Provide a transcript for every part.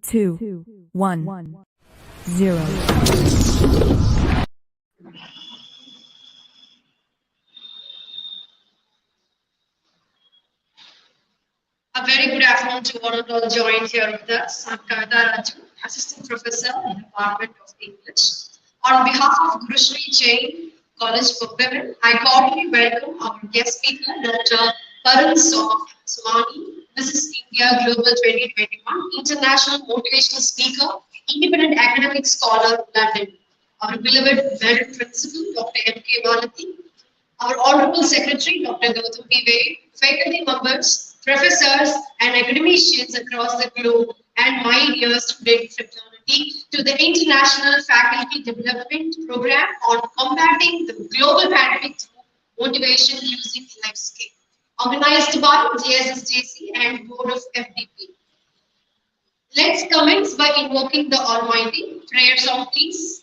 2, 1, 0. A very good afternoon to all who joined here with us. I'm Kavita Raju, Assistant Professor in the Department of English. On behalf of Guru Shri Jain College for Women, I cordially welcome our guest speaker, Dr. Parul Somani. This is India Global 2021 International Motivational Speaker, Independent Academic Scholar, London. Our beloved Merit Principal, Dr. M.K. Valati, our Honorable Secretary, Dr. Gautam P. Wade, faculty members, professors, and academicians across the globe, and my dear student fraternity, to the International Faculty Development Program on combating the global pandemic through motivation using life skill, organized by JSSJC and Board of FDP. Let's commence by invoking the Almighty. Prayer song, please.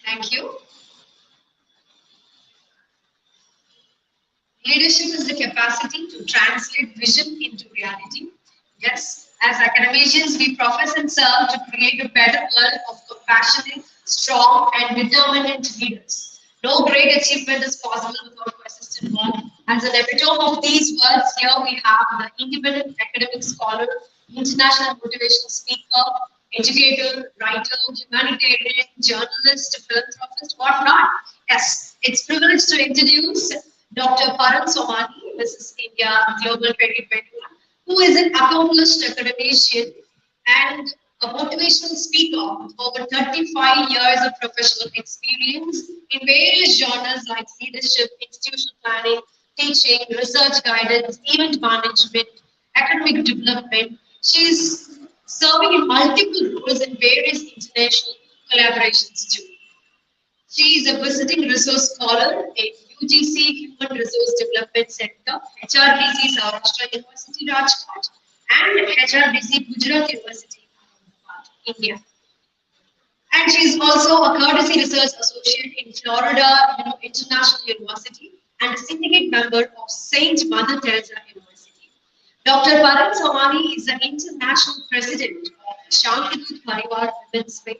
Thank you. Leadership is the capacity to translate vision into reality. Yes, as academicians, we profess and serve to create a better world of compassionate, strong, and determined leaders. No great achievement is possible without persistent work. As an epitome of these words, here we have the independent academic scholar, international motivational speaker, educator, writer, humanitarian, journalist, philanthropist, whatnot. Yes, it's privileged to introduce Dr. Parul Somani, this is India Global 2021, who is an accomplished academician and a motivational speaker with over 35 years of professional experience in various genres like leadership, institutional planning, teaching, research guidance, event management, academic development. She is serving in multiple roles in various international collaborations too. She is a visiting resource scholar in UGC Human Resource Development Center, HRDC Saurashtra University, Rajkot, and HRDC Gujarat University, Ahmedabad, India. And she is also a courtesy research associate in Florida International University and a syndicate member of Saint Mother Teresa University. Dr. Parul Somani is the international president of Shantidut Parivar Women's Wing,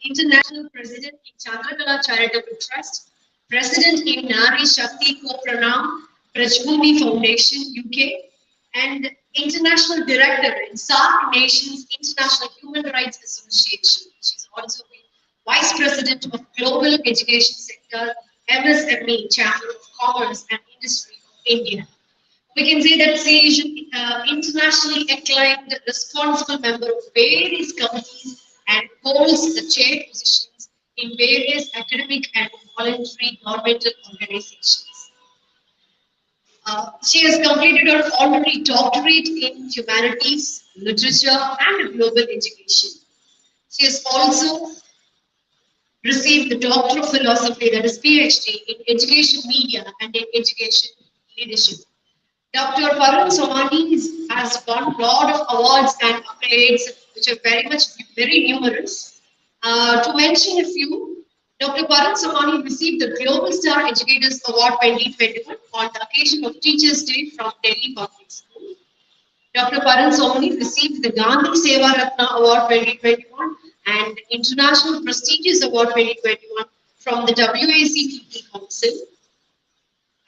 international president in Chandrakala Charitable Trust, president in Nari Shakti Kopranam Prajbhumi Foundation, UK, and international director in SAARC Nations International Human Rights Association. She's also been vice president of Global Education Sector, MSME, Chamber of Commerce and Industry of India. We can say that she is internationally acclaimed responsible member of various committees and holds the chair positions in various academic and voluntary governmental organizations. She has completed her honorary doctorate in humanities, literature, and global education. She has also received the Doctor of Philosophy, that is PhD, in education media and in education leadership. Dr. Parul Somani has won a lot of awards and accolades, which are very numerous. To mention a few, Dr. Parul Somani received the Global Star Educators Award 2021 on the occasion of Teachers' Day from Delhi Public School. Dr. Parul Somani received the Gandhi Seva Ratna Award 2021 and International Prestigious Award 2021 from the WACPT Council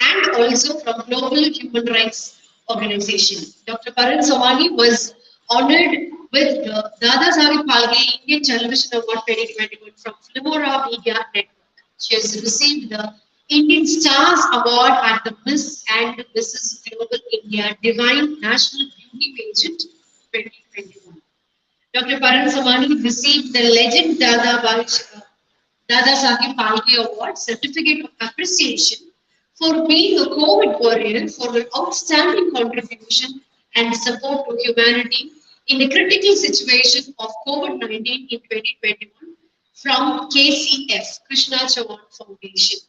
and also from Global Human Rights Organization. Dr. Karan Samani was honored with the Dada Saheb Phalke Indian Television Award 2021 from Filmora Media Network. She has received the Indian Stars Award at the Miss and Mrs. Global India Divine National Beauty Pageant 2021. Dr. Karan Samani received the Legend Dada Saheb Phalke Award Certificate of Appreciation for being a COVID warrior for her outstanding contribution and support to humanity in a critical situation of COVID-19 in 2021 from KCF, Krishna Chavan Foundation.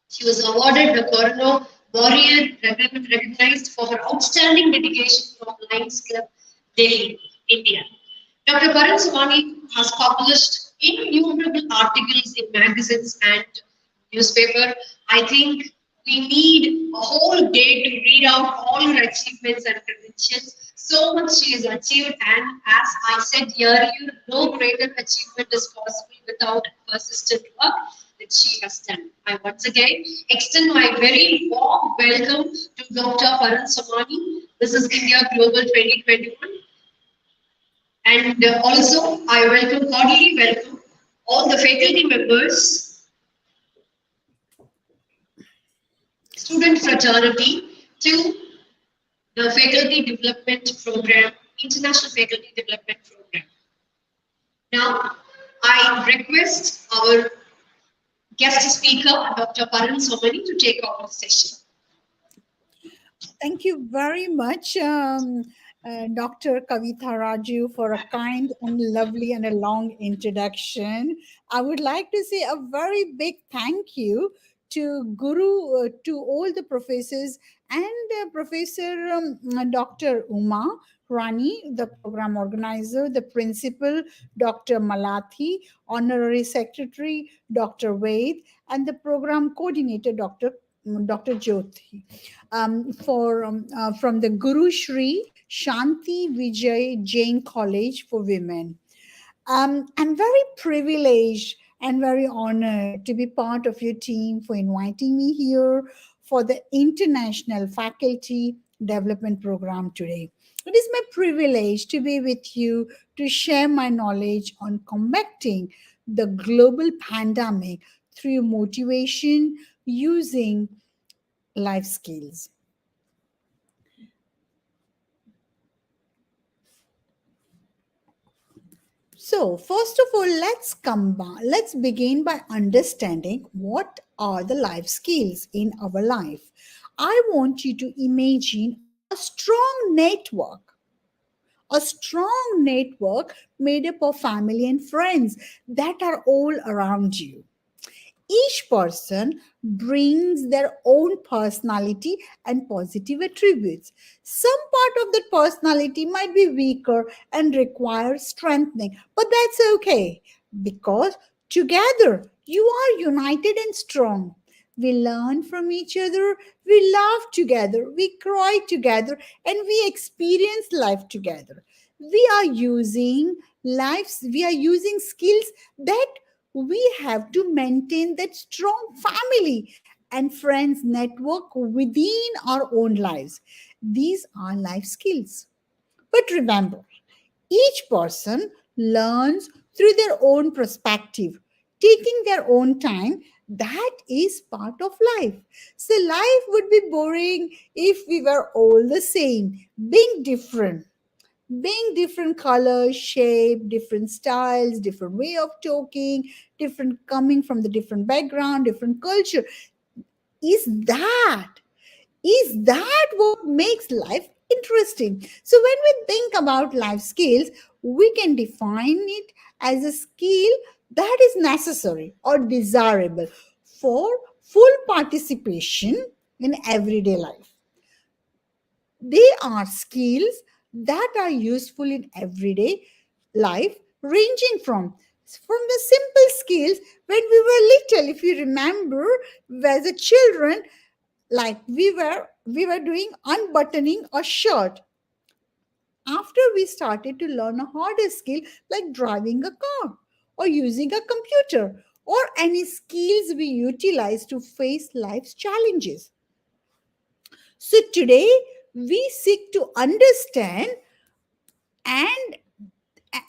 She was awarded the Corona Warrior recognized for her outstanding dedication from Lions Club, Delhi, India. Dr. Karan Samani has published innumerable articles in magazines and newspaper. I think we need a whole day to read out all her achievements and credentials. So much she has achieved, and as I said earlier, no greater achievement is possible without persistent work that she has done. I once again extend my very warm welcome to Dr. Karan Samani. This is India Global 2021. And also, I cordially welcome all the faculty members, student fraternity to the Faculty Development Program, International Faculty Development Program. Now, I request our guest speaker, Dr. Karan Somani, to take over the session. Thank you very much, Dr. Kavitha Raju, for a kind and lovely and a long introduction. I would like to say a very big thank you to Guru, to all the professors and Professor Dr. Uma Rani, the program organizer, the principal, Dr. Malathi, honorary secretary, Dr. Ved, and the program coordinator, Dr. Jyoti, from the Guru Shri Shanti Vijay Jain College for Women. I'm very privileged and very honored to be part of your team for inviting me here for the International Faculty Development Program today. It is my privilege to be with you to share my knowledge on combating the global pandemic through motivation using life skills. So, first of all, let's begin by understanding what are the life skills in our life. I want you to imagine a strong network made up of family and friends that are all around you. Each person brings their own personality and positive attributes. Some part of that personality might be weaker and require strengthening, but that's okay because together you are united and strong. We learn from each other, we laugh together, we cry together, and we experience life together. We are using skills that we have to maintain that strong family and friends network within our own lives. These are life skills. But remember, each person learns through their own perspective, taking their own time. That is part of life. So, life would be boring if we were all the same, being different colors, shape, different styles, different way of talking, different coming from the different background, different culture. Is that what makes life interesting? So when we think about life skills, we can define it as a skill that is necessary or desirable for full participation in everyday life. They are skills that are useful in everyday life, ranging from the simple skills when we were little. If you remember, as a children, like we were doing unbuttoning a shirt, after we started to learn a harder skill like driving a car or using a computer or any skills we utilize to face life's challenges. So today we seek to and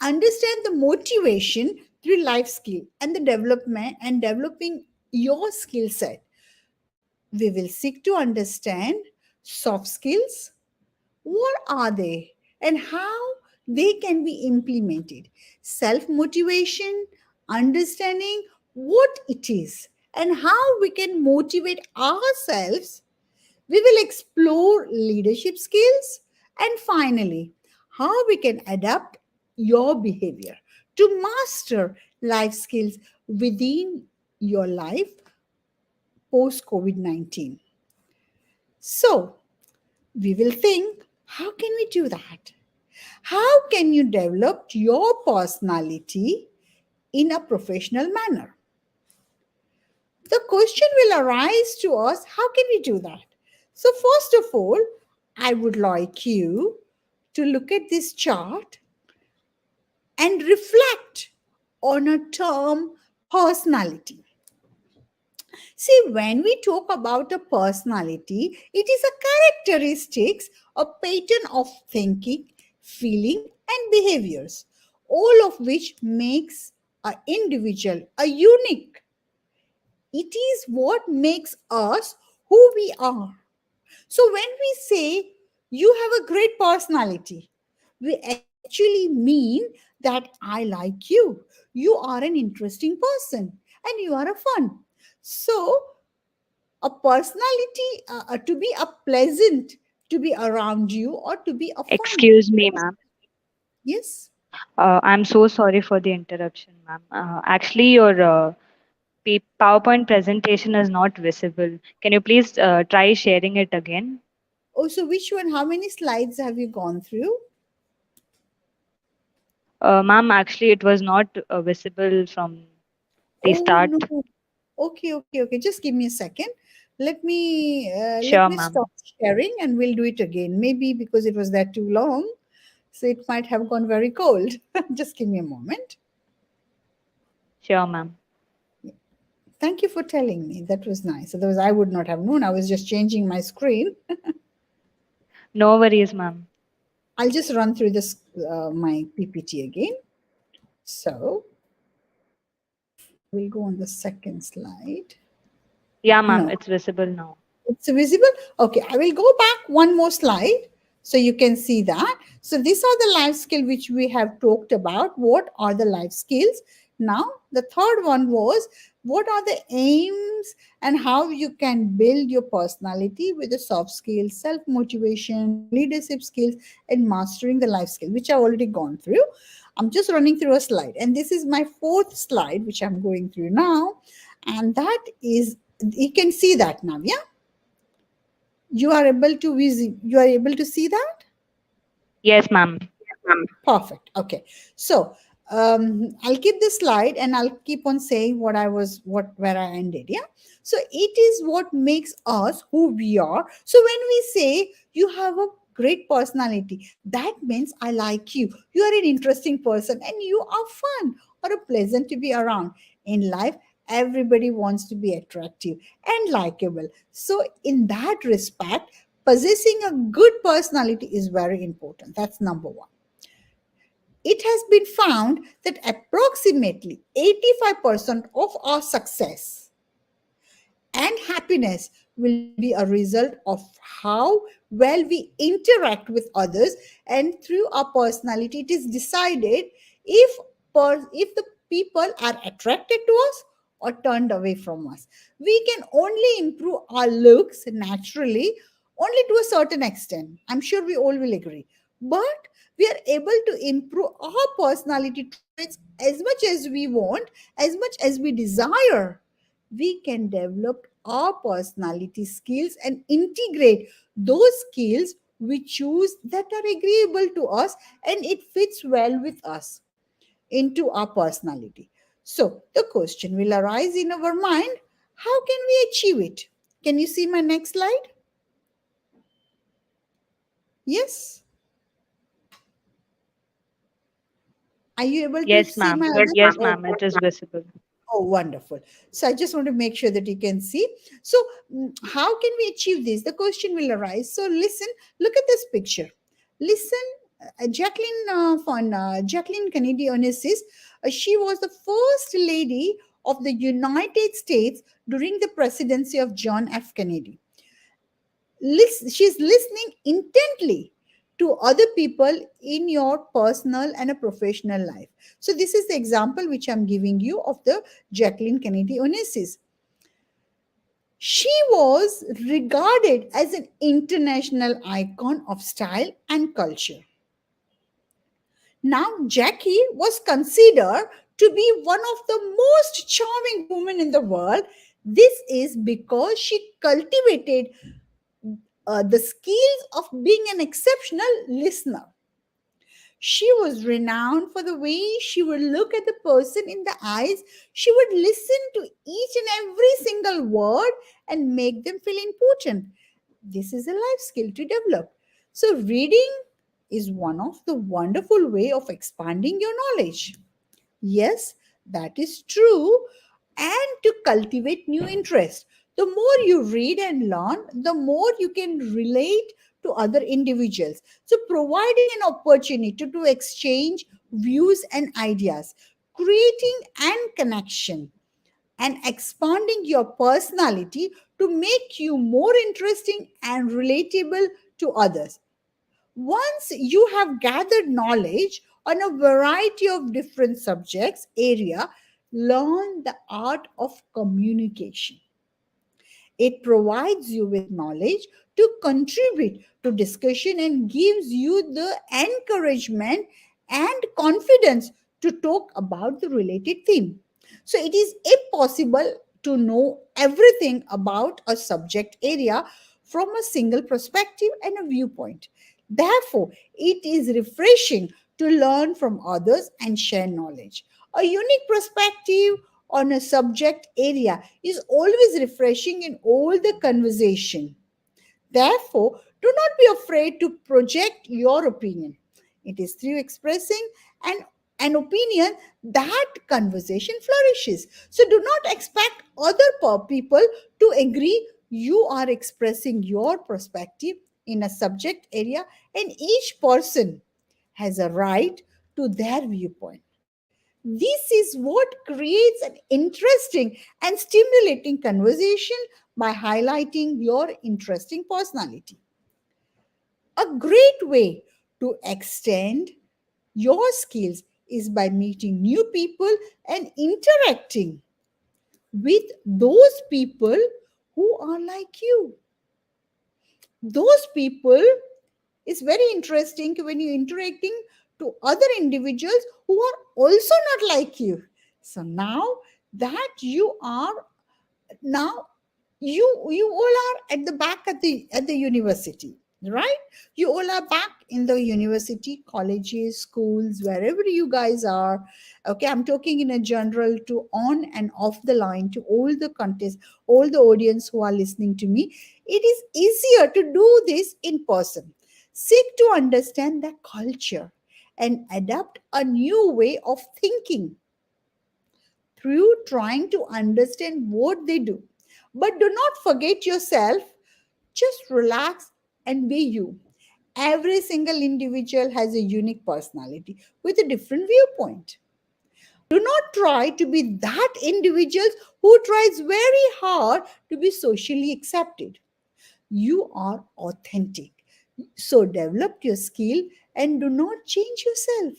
understand the motivation through life skill and the development and developing your skill set. We will seek to understand soft skills. What are they and how they can be implemented? Self motivation, understanding what it is and how we can motivate ourselves. We will explore leadership skills and finally, how we can adapt your behavior to master life skills within your life post COVID 19. So, we will think, how can we do that? How can you develop your personality in a professional manner? The question will arise to us, how can we do that? So, first of all, I would like you to look at this chart and reflect on a term personality. See, when we talk about a personality, it is a characteristics, a pattern of thinking, feeling, and behaviors, all of which makes an individual a unique. It is what makes us who we are. So when we say you have a great personality, we actually mean that I like you. You are an interesting person and you are a fun. So a personality to be a pleasant to be around you or to be a fun. Excuse me, ma'am. Yes. I'm so sorry for the interruption, ma'am. Actually, your PowerPoint presentation is not visible. Can you please try sharing it again? Oh, so which one? How many slides have you gone through? Ma'am, actually, it was not visible from the Oh start. no. Okay. Just give me a second. Let Sure, me ma'am. stop sharing and we'll do it again. Maybe because it was that too long, so it might have gone very cold. Just give me a moment. Sure, ma'am. Thank you for telling me. That was nice. Otherwise, I would not have known. I was just changing my screen. No worries, ma'am. I'll just run through this my PPT again. So we'll go on the second slide. Yeah, ma'am, No, it's visible now. it's visible. Okay, I will go back one more slide so you can see that. So these are the life skills which we have talked about. What are the life skills? Now, the third one was what are the aims and how you can build your personality with the soft skills, self motivation, leadership skills, and mastering the life skill, which I've already gone through. I'm just running through a slide, and this is my fourth slide, which I'm going through now. And that is, you can see that now, yeah? You are able to see that. Yes, ma'am. Perfect. Okay. So I'll keep this slide and I'll keep on saying where I ended. Yeah. So it is what makes us who we are. So when we say you have a great personality, that means I like you. You are an interesting person and you are fun or a pleasant to be around. In life, everybody wants to be attractive and likable. So in that respect, possessing a good personality is very important. That's number one. It has been found that approximately 85% of our success and happiness will be a result of how well we interact with others, and through our personality it is decided if the people are attracted to us or turned away from us. We can only improve our looks naturally only to a certain extent. I'm sure we all will agree, but we are able to improve our personality traits as much as we want, as much as we desire. We can develop our personality skills and integrate those skills we choose that are agreeable to us and it fits well with us into our personality. So the question will arise in our mind, how can we achieve it? Can you see my next slide? Yes. Are you able to Yes, see my ma'am. other? Yes, Oh, ma'am. It is visible. oh, wonderful. So I just want to make sure that you can see. So how can we achieve this? The question will arise. So listen, look at this picture. Listen, Jacqueline Kennedy Onassis, she was the first lady of the United States during the presidency of John F. Kennedy. She's listening intently to other people in your personal and a professional life. So this is the example which I'm giving you of the Jacqueline Kennedy Onassis. She was regarded as an international icon of style and culture. Now, Jackie was considered to be one of the most charming women in the world. This is because she cultivated the skills of being an exceptional listener. She was renowned for the way she would look at the person in the eyes. She would listen to each and every single word and make them feel important. This is a life skill to develop. So, reading is one of the wonderful way of expanding your knowledge. Yes, that is true. And to cultivate new interest. The more you read and learn, the more you can relate to other individuals. So, providing an opportunity to exchange views and ideas, creating and connection, and expanding your personality to make you more interesting and relatable to others. Once you have gathered knowledge on a variety of different subjects area, learn the art of communication. It provides you with knowledge to contribute to discussion and gives you the encouragement and confidence to talk about the related theme. So it is impossible to know everything about a subject area from a single perspective and a viewpoint. Therefore, it is refreshing to learn from others and share knowledge. A unique perspective on a subject area is always refreshing in all the conversation. Therefore, do not be afraid to project your opinion. It is through expressing an opinion that conversation flourishes. So do not expect other people to agree. You are expressing your perspective in a subject area, and each person has a right to their viewpoint. This is what creates an interesting and stimulating conversation by highlighting your interesting personality. A great way to extend your skills is by meeting new people and interacting with those people who are like you. Those people is very interesting when you're interacting to other individuals who are also not like you. So now you all are at the back at the university, right? You all are back in the university, colleges, schools, wherever you guys are. Okay, I'm talking in a general to on and off the line to all the contests, all the audience who are listening to me. It is easier to do this in person. Seek to understand their culture and adapt a new way of thinking through trying to understand what they do. But do not forget yourself. Just relax and be you. Every single individual has a unique personality with a different viewpoint. Do not try to be that individual who tries very hard to be socially accepted. You are authentic. So develop your skill and do not change yourself.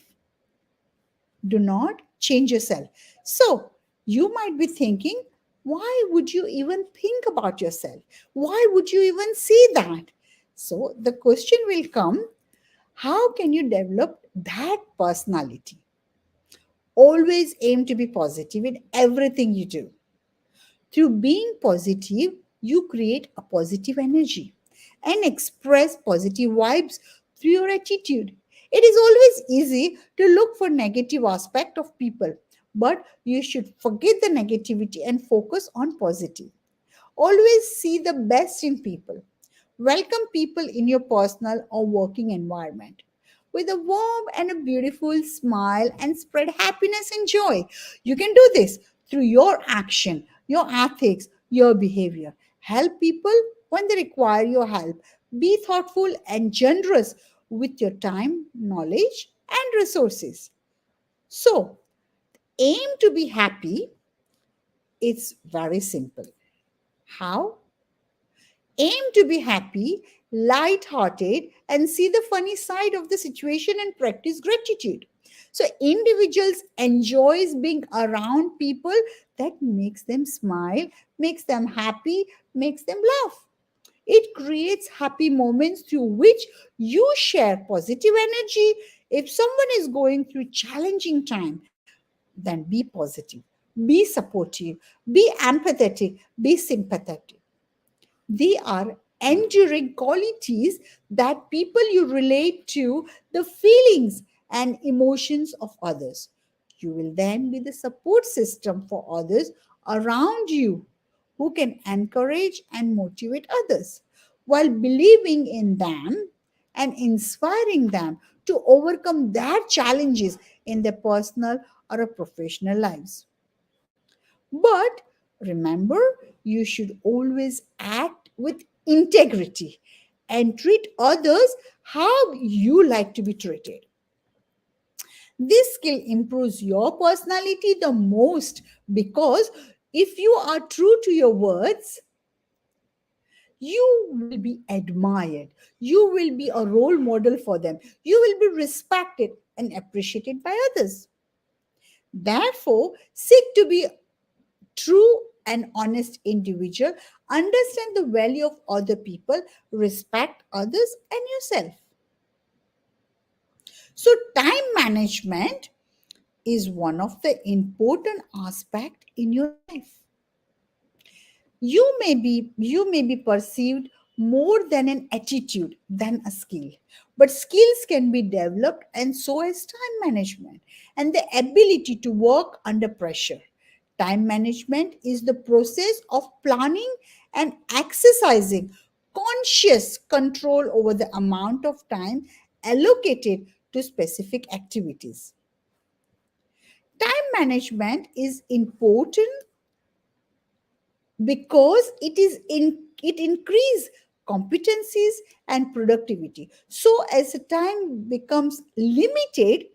Do not change yourself. So you might be thinking, why would you even think about yourself? Why would you even see that? So the question will come, how can you develop that personality? Always aim to be positive in everything you do. Through being positive, you create a positive energy and express positive vibes through your attitude. It is always easy to look for negative aspect of people, but you should forget the negativity and focus on positive. Always see the best in people. Welcome people in your personal or working environment. with a warm and a beautiful smile and spread happiness and joy. You can do this through your action, your ethics, your behavior. Help people when they require your help. Be thoughtful and generous with your time, knowledge, and resources. So, aim to be happy. It's very simple. How? Aim to be happy, light-hearted, and see the funny side of the situation and practice gratitude. So individuals enjoys being around people that makes them smile, makes them happy, makes them laugh. It creates happy moments through which you share positive energy. If someone is going through challenging time, then be positive, be supportive, be empathetic, be sympathetic. They are enduring qualities that people you relate to the feelings and emotions of others. You will then be the support system for others around you who can encourage and motivate others while believing in them and inspiring them to overcome their challenges in their personal or professional lives. But remember, you should always act with integrity and treat others how you like to be treated. This skill improves your personality the most because if you are true to your words, you will be admired. You will be a role model for them. You will be respected and appreciated by others. Therefore, seek to be true and honest individual, understand the value of other people, respect others and yourself. So time management is one of the important aspect in your life. You may be perceived more than an attitude than a skill, but skills can be developed, and so is time management and the ability to work under pressure. Time management is the process of planning and exercising conscious control over the amount of time allocated to specific activities. Time management is important because it increase competencies and productivity. So as the time becomes limited,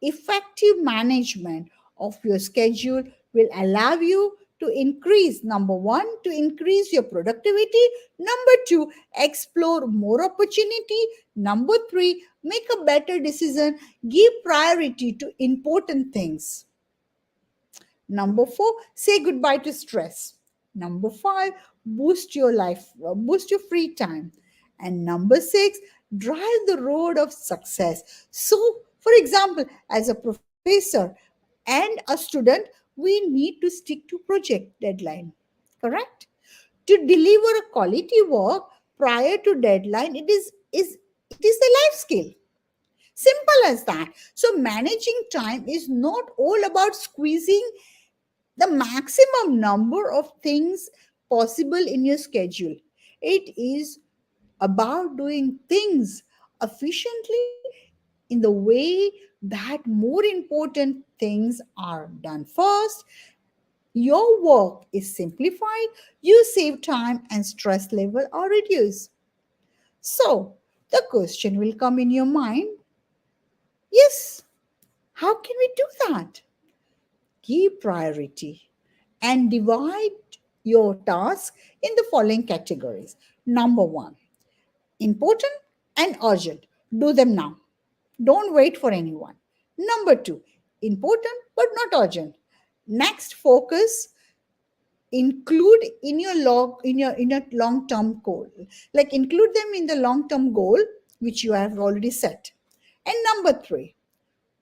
effective management of your schedule will allow you to increase, number one, to increase your productivity, number two, explore more opportunity, number three, make a better decision, give priority to important things. Number four, say goodbye to stress. Number five, boost your free time. And number six, drive the road of success. So, for example, as a professor and a student, we need to stick to project deadline. Correct? To deliver a quality work prior to deadline, it is a life skill. Simple as that. So managing time is not all about squeezing the maximum number of things possible in your schedule. It is about doing things efficiently in the way that more important things are done first. Your work is simplified, you save time, and stress level are reduced. So, the question will come in your mind, yes, how can we do that? Give priority and divide your task in the following categories. Number one, important and urgent. Do them now. Don't wait for anyone. Number two, important but not urgent. Next, focus include in your long term goal. Like include them in the long term goal which you have already set. And number three,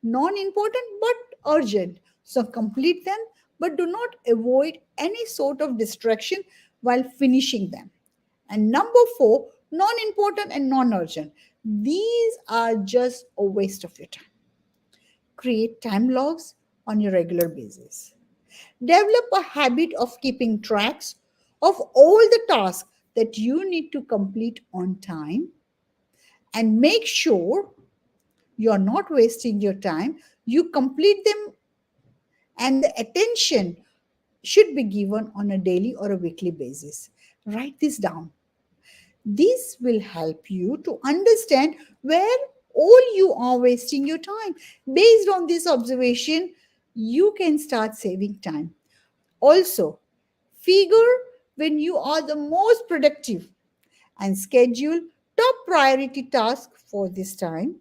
non-important but urgent. So complete them, but do not avoid any sort of distraction while finishing them. And number four, non-important and non-urgent. These are just a waste of your time. Create time logs on your regular basis. Develop a habit of keeping tracks of all the tasks that you need to complete on time, and make sure You are not wasting your time. You complete them, and the attention should be given on a daily or a weekly basis. Write this down. This will help you to understand where all you are wasting your time. Based on this observation, you can start saving time. Also, figure when you are the most productive and schedule top priority tasks for this time.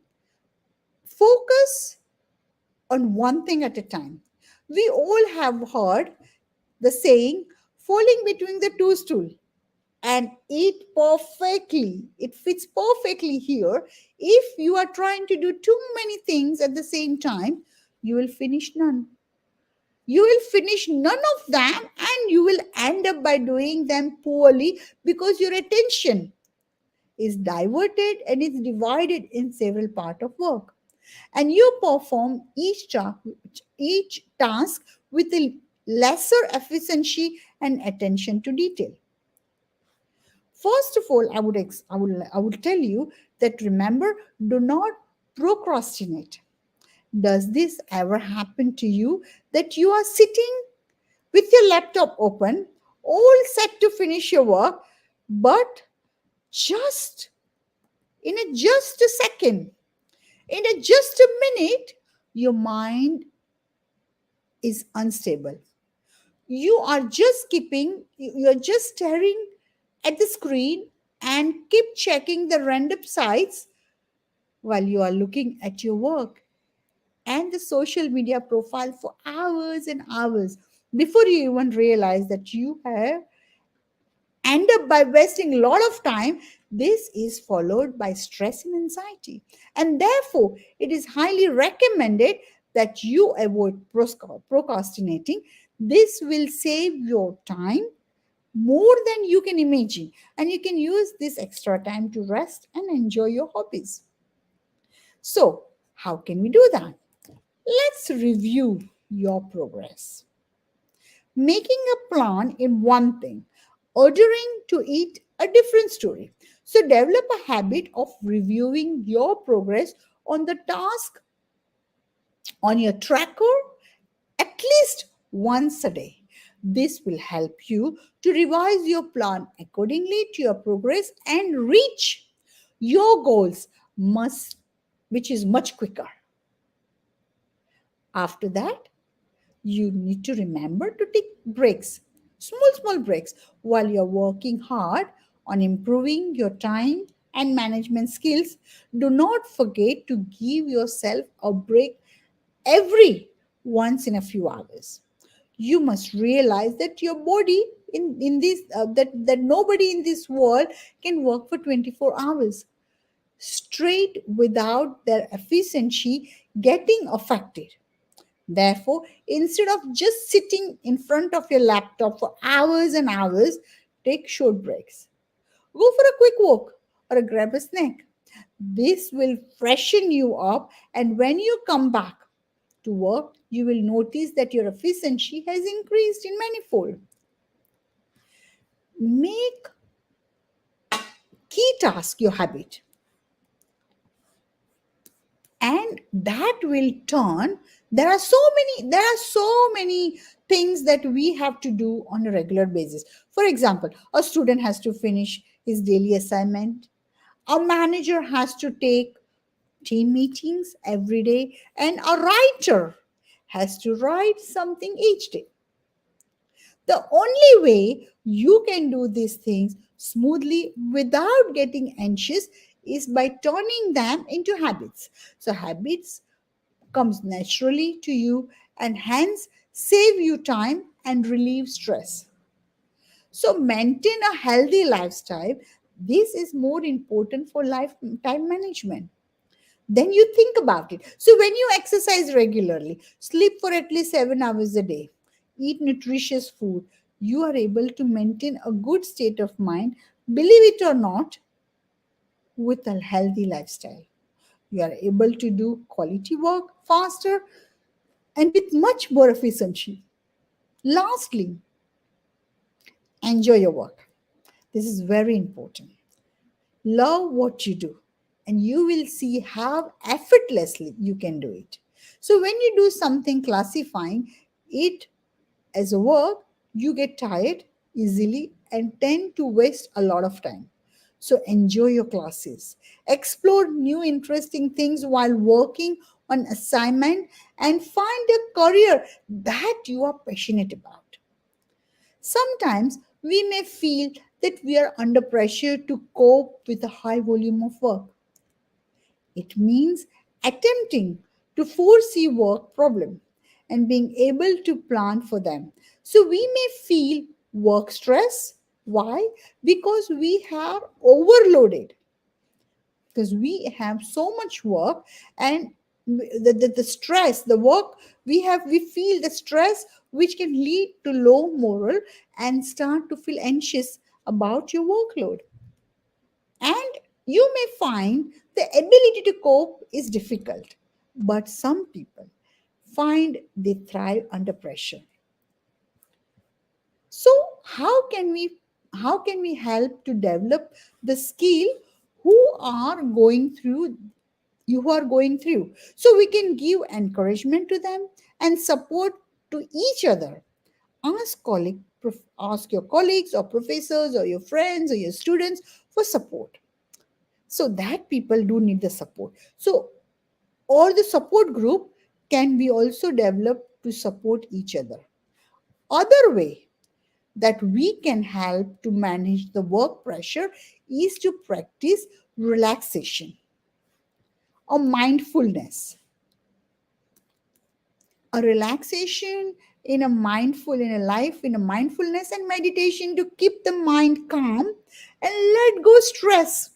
Focus on one thing at a time. We all have heard the saying, falling between the two stools, and it fits perfectly here. If you are trying to do too many things at the same time, you will finish none. You will finish none of them, and you will end up by doing them poorly because your attention is diverted and is divided in several parts of work, and you perform each task with a lesser efficiency and attention to detail. First of all, I would tell you that, remember, do not procrastinate. Does this ever happen to you that you are sitting with your laptop open, all set to finish your work, but just just a second, just a minute, your mind is unstable. You're just staring at the screen and keep checking the random sites while you are looking at your work and the social media profile for hours and hours before you even realize that you have end up by wasting a lot of time. This is followed by stress and anxiety, and therefore it is highly recommended that you avoid procrastinating. This will save your time more than you can imagine, and you can use this extra time to rest and enjoy your hobbies. So, how can we do that? Let's review your progress. Making a plan in one thing, ordering to eat a different story. So, develop a habit of reviewing your progress on the task on your tracker at least once a day. This will help you to revise your plan accordingly to your progress and reach your goals, must, which is much quicker. After that, you need to remember to take breaks, small breaks, while you're working hard on improving your time and management skills. Do not forget to give yourself a break every once in a few hours. You must realize that your body in this that nobody in this world can work for 24 hours straight without their efficiency getting affected. Therefore, instead of just sitting in front of your laptop for hours and hours, take short breaks. Go for a quick walk or grab a snack. This will freshen you up, and when you come back to work, you will notice that your efficiency has increased in manifold. Make key task your habit, and that will turn there are so many things that we have to do on a regular basis. For example, a student has to finish his daily assignment, a manager has to take team meetings every day, and a writer has to write something each day. The only way you can do these things smoothly without getting anxious is by turning them into habits. So habits comes naturally to you and hence save you time and relieve stress. So maintain a healthy lifestyle. This is more important for life time management. Then you think about it. So when you exercise regularly, sleep for at least 7 hours a day, eat nutritious food, you are able to maintain a good state of mind, believe it or not, with a healthy lifestyle. You are able to do quality work faster and with much more efficiency. Lastly, enjoy your work. This is very important. Love what you do. and you will see how effortlessly you can do it. So when you do something classifying it as a work, you get tired easily and tend to waste a lot of time. So enjoy your classes, explore new interesting things while working on assignment, and find a career that you are passionate about. Sometimes we may feel that we are under pressure to cope with a high volume of work. It means attempting to foresee work problem and being able to plan for them. So we may feel work stress. Why? Because we are overloaded, because we have so much work, and the stress, the work we feel the stress, which can lead to low moral and start to feel anxious about your workload. And you may find the ability to cope is difficult, but some people find they thrive under pressure. So how can we help to develop the skill who are going through you who are going through? So we can give encouragement to them and support to each other. Ask your colleagues or professors or your friends or your students for support, so that people do need the support. So or the support group can be also developed to support each other. Other way that we can help to manage the work pressure is to practice relaxation or mindfulness. A relaxation in a life in a mindfulness and meditation to keep the mind calm and let go stress.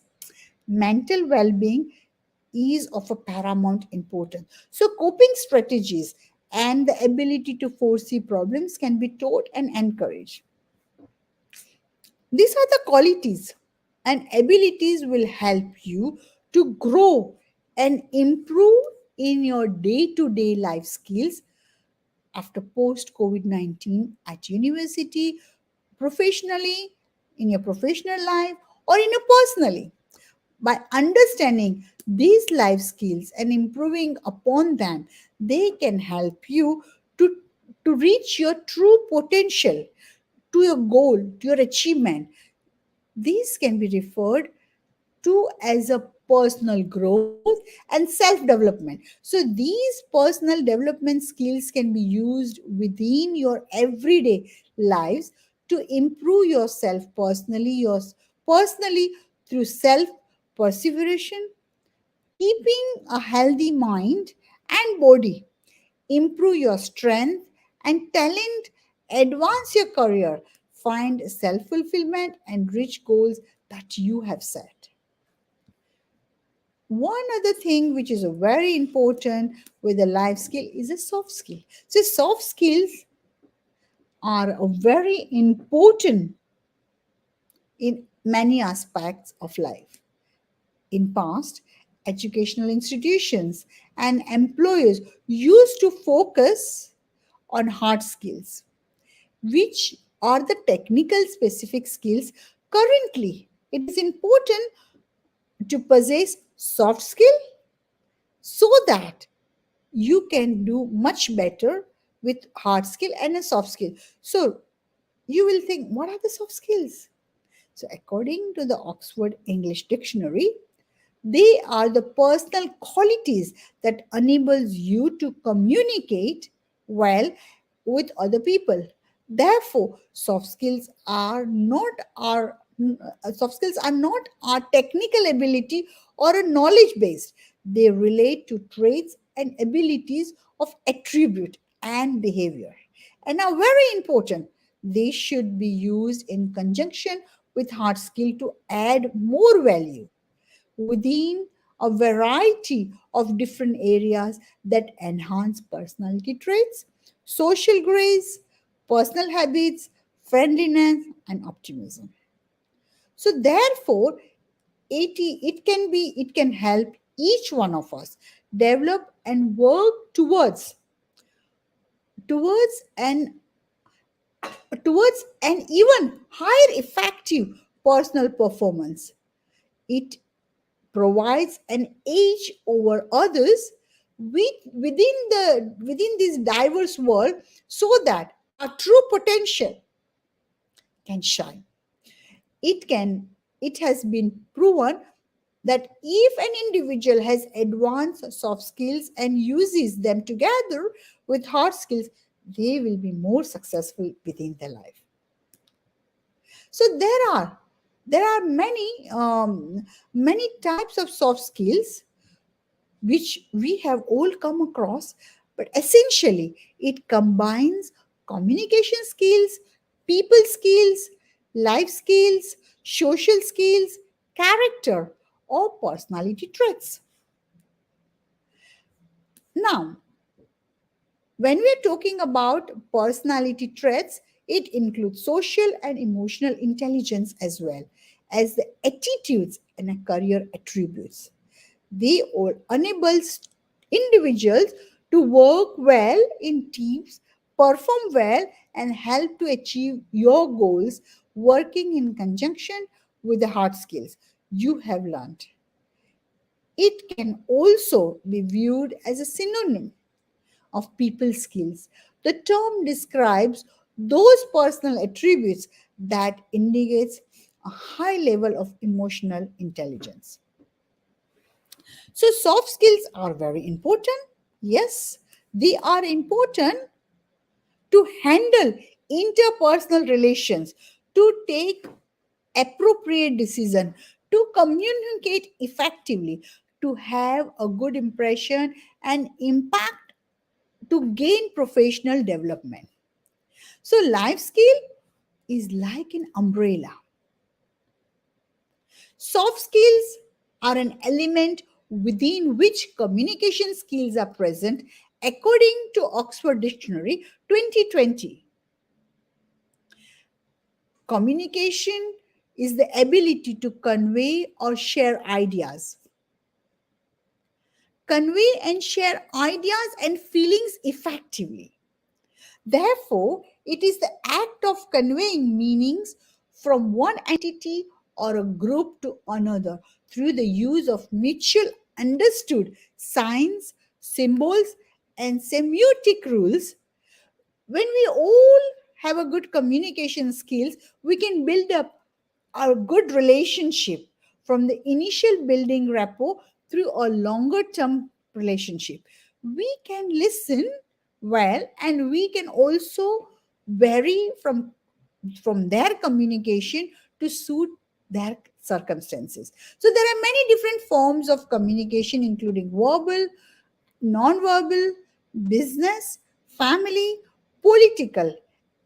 Mental well-being is of a paramount importance. So coping strategies and the ability to foresee problems can be taught and encouraged. These are the qualities and abilities will help you to grow and improve in your day-to-day life skills after post COVID-19 at university, professionally, in your professional life, or in your personally. By understanding these life skills and improving upon them, they can help you to, to reach your true potential, to your goal, to your achievement. These can be referred to as a personal growth and self development. So these personal development skills can be used within your everyday lives to improve yourself personally through self perseveration, keeping a healthy mind and body, improve your strength and talent, advance your career, find self fulfillment, and reach goals that you have set. One other thing which is a very important with a life skill is a soft skill. So soft skills are a very important in many aspects of life. In past, educational institutions and employers used to focus on hard skills, which are the technical specific skills. Currently, it is important to possess soft skill so that you can do much better with hard skill and a soft skill. So you will think, what are the soft skills? So according to the Oxford English Dictionary, they are the personal qualities that enables you to communicate well with other people. Therefore, soft skills are not our technical ability or a knowledge based. They relate to traits and abilities of attribute and behavior, and are very important. They should be used in conjunction with hard skill to add more value within a variety of different areas that enhance personality traits, social grace, personal habits, friendliness, and optimism. So therefore, it can help each one of us develop and work towards an towards an even higher effective personal performance. It provides an edge over others within this diverse world, so that our true potential can shine. It has been proven that if an individual has advanced soft skills and uses them together with hard skills, they will be more successful within their life. So there are many types of soft skills which we have all come across, but essentially it combines communication skills, people skills, life skills, social skills, character, or personality traits. Now, when we are talking about personality traits, it includes social and emotional intelligence as well as the attitudes and career attributes. They all enable individuals to work well in teams, perform well, and help to achieve your goals working in conjunction with the hard skills you have learned. It can also be viewed as a synonym of people skills. The term describes those personal attributes that indicates a high level of emotional intelligence. So soft skills are very important. Yes, they are important to handle interpersonal relations, to take appropriate decision, to communicate effectively, to have a good impression and impact, to gain professional development. So life skill is like an umbrella. Soft skills are an element within which communication skills are present according to Oxford Dictionary 2020. Communication is the ability to convey or share ideas. Convey and share ideas and feelings effectively. Therefore, it is the act of conveying meanings from one entity or a group to another through the use of mutual understood signs, symbols, and semiotic rules. When we all have a good communication skills, we can build up a good relationship from the initial building rapport through a longer term relationship. We can listen well, and we can also vary from their communication to suit their circumstances. So there are many different forms of communication, including verbal, non-verbal, business, family, political,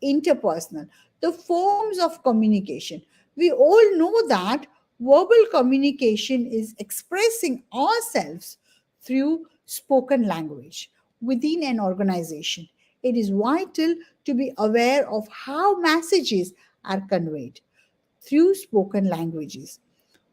interpersonal, the forms of communication. We all know that verbal communication is expressing ourselves through spoken language within an organization. It is vital to be aware of how messages are conveyed through spoken languages.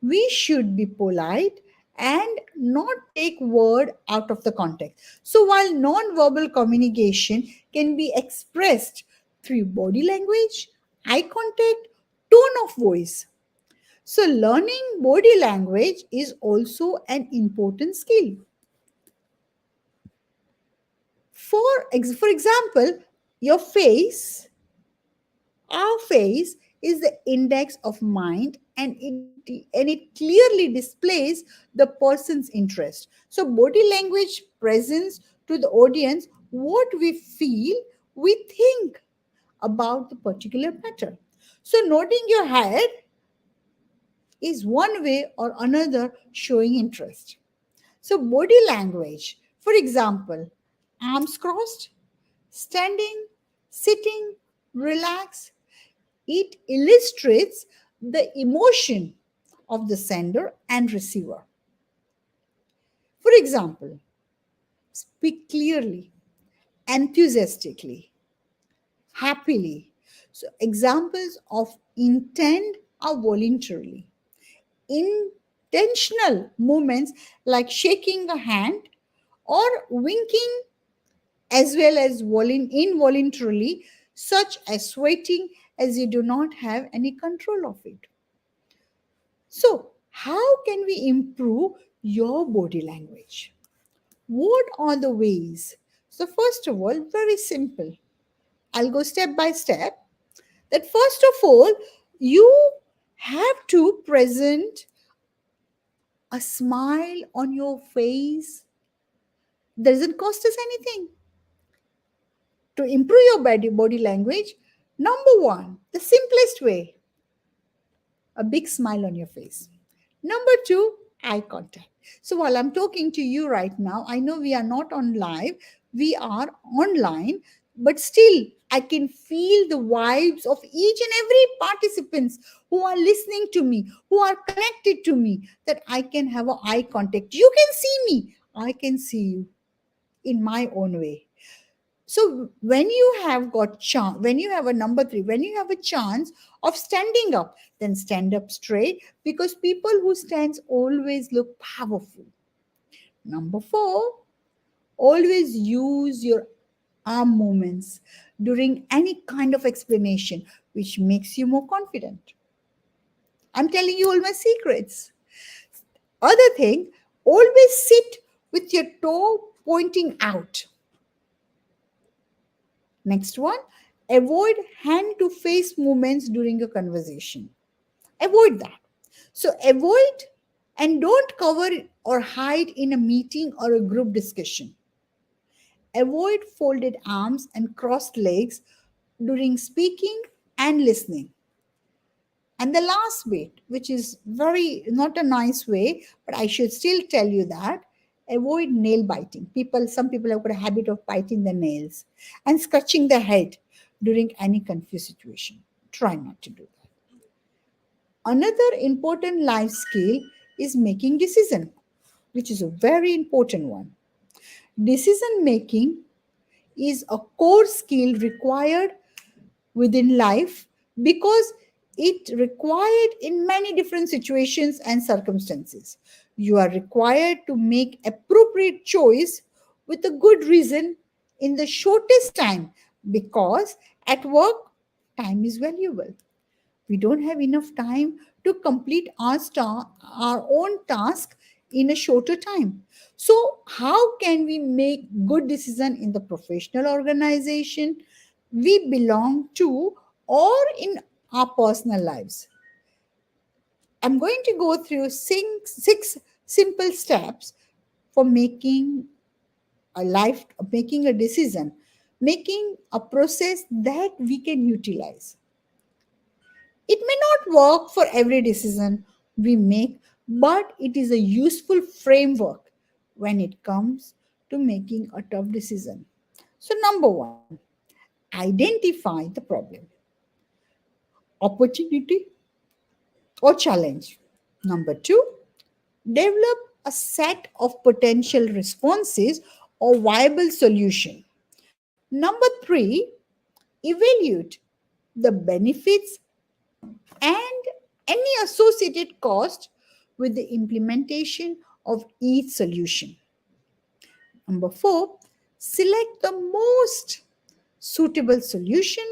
We should be polite and not take word out of the context. So while non-verbal communication can be expressed through body language, eye contact, tone of voice. So learning body language is also an important skill. For example, your face, our face is the index of mind, and it clearly displays the person's interest. So body language presents to the audience what we feel, we think about the particular matter. So nodding your head is one way or another showing interest. So body language, for example, arms crossed, standing, sitting, relaxed, it illustrates the emotion of the sender and receiver. For example, speak clearly, enthusiastically, happily. So, examples of intent are voluntarily. Intentional movements like shaking a hand or winking, as well as involuntarily, such as sweating as you do not have any control of it. So, How can we improve your body language? What are the ways? So, first of all, very simple. I'll go step by step. That first of all, you have to present a smile on your face. Doesn't cost us anything to improve your body language. Number one, the simplest way, a big smile on your face. Number two, eye contact. So while I'm talking to you right now, I know we are not on live, we are online, but still I can feel the vibes of each and every participants who are listening to me, who are connected to me, that I can have an eye contact. You can see me, I can see you in my own way. So when you have got chance, when you have a number three, when you have a chance of standing up, then stand up straight, because people who stands always look powerful. Number four, always use your arm movements during any kind of explanation, which makes you more confident. I'm telling you all my secrets. Other thing, always sit with your toe pointing out. Next one, avoid hand to face movements during a conversation. Avoid that. So, avoid and don't cover or hide in a meeting or a group discussion. Avoid folded arms and crossed legs during speaking and listening. And the last bit, which is very not a nice way, but I should still tell you that, avoid nail biting. Some people have got a habit of biting their nails and scratching their head during any confused situation. Try not to do that. Another important life skill is making decision, which is a very important one. Decision making is a core skill required within life, because it required in many different situations and circumstances. You are required to make appropriate choice with a good reason in the shortest time, because at work time is valuable. We don't have enough time to complete our own task in a shorter time. So how can we make good decision in the professional organization we belong to, or in our personal lives? I'm going to go through six simple steps for making a decision, making a process that we can utilize. It may not work for every decision we make, but it is a useful framework when it comes to making a tough decision. So, number one, identify the problem, opportunity, or challenge. Number two, develop a set of potential responses or viable solution. Number three, evaluate the benefits and any associated cost with the implementation of each solution. Number four, select the most suitable solution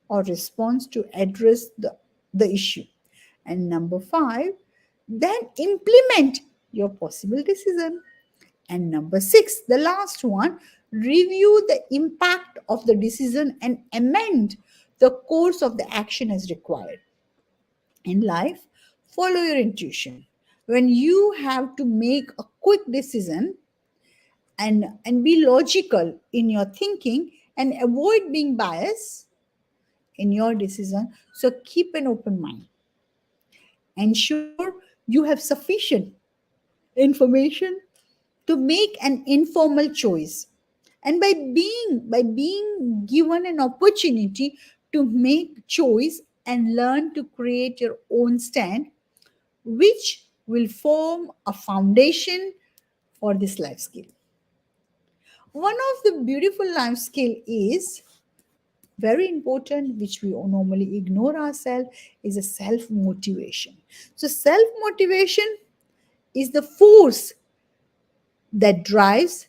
or response to address the issue. And number five, then implement your possible decision. And number six, the last one, review the impact of the decision and amend the course of the action as required. In life, follow your intuition. When you have to make a quick decision, and be logical in your thinking and avoid being biased in your decision. So keep an open mind. Ensure you have sufficient information to make an informal choice. And by being given an opportunity to make choice and learn to create your own stand, which will form a foundation for this life skill. One of the beautiful life skill is very important, which we normally ignore ourselves, is a self motivation. So self motivation is the force that drives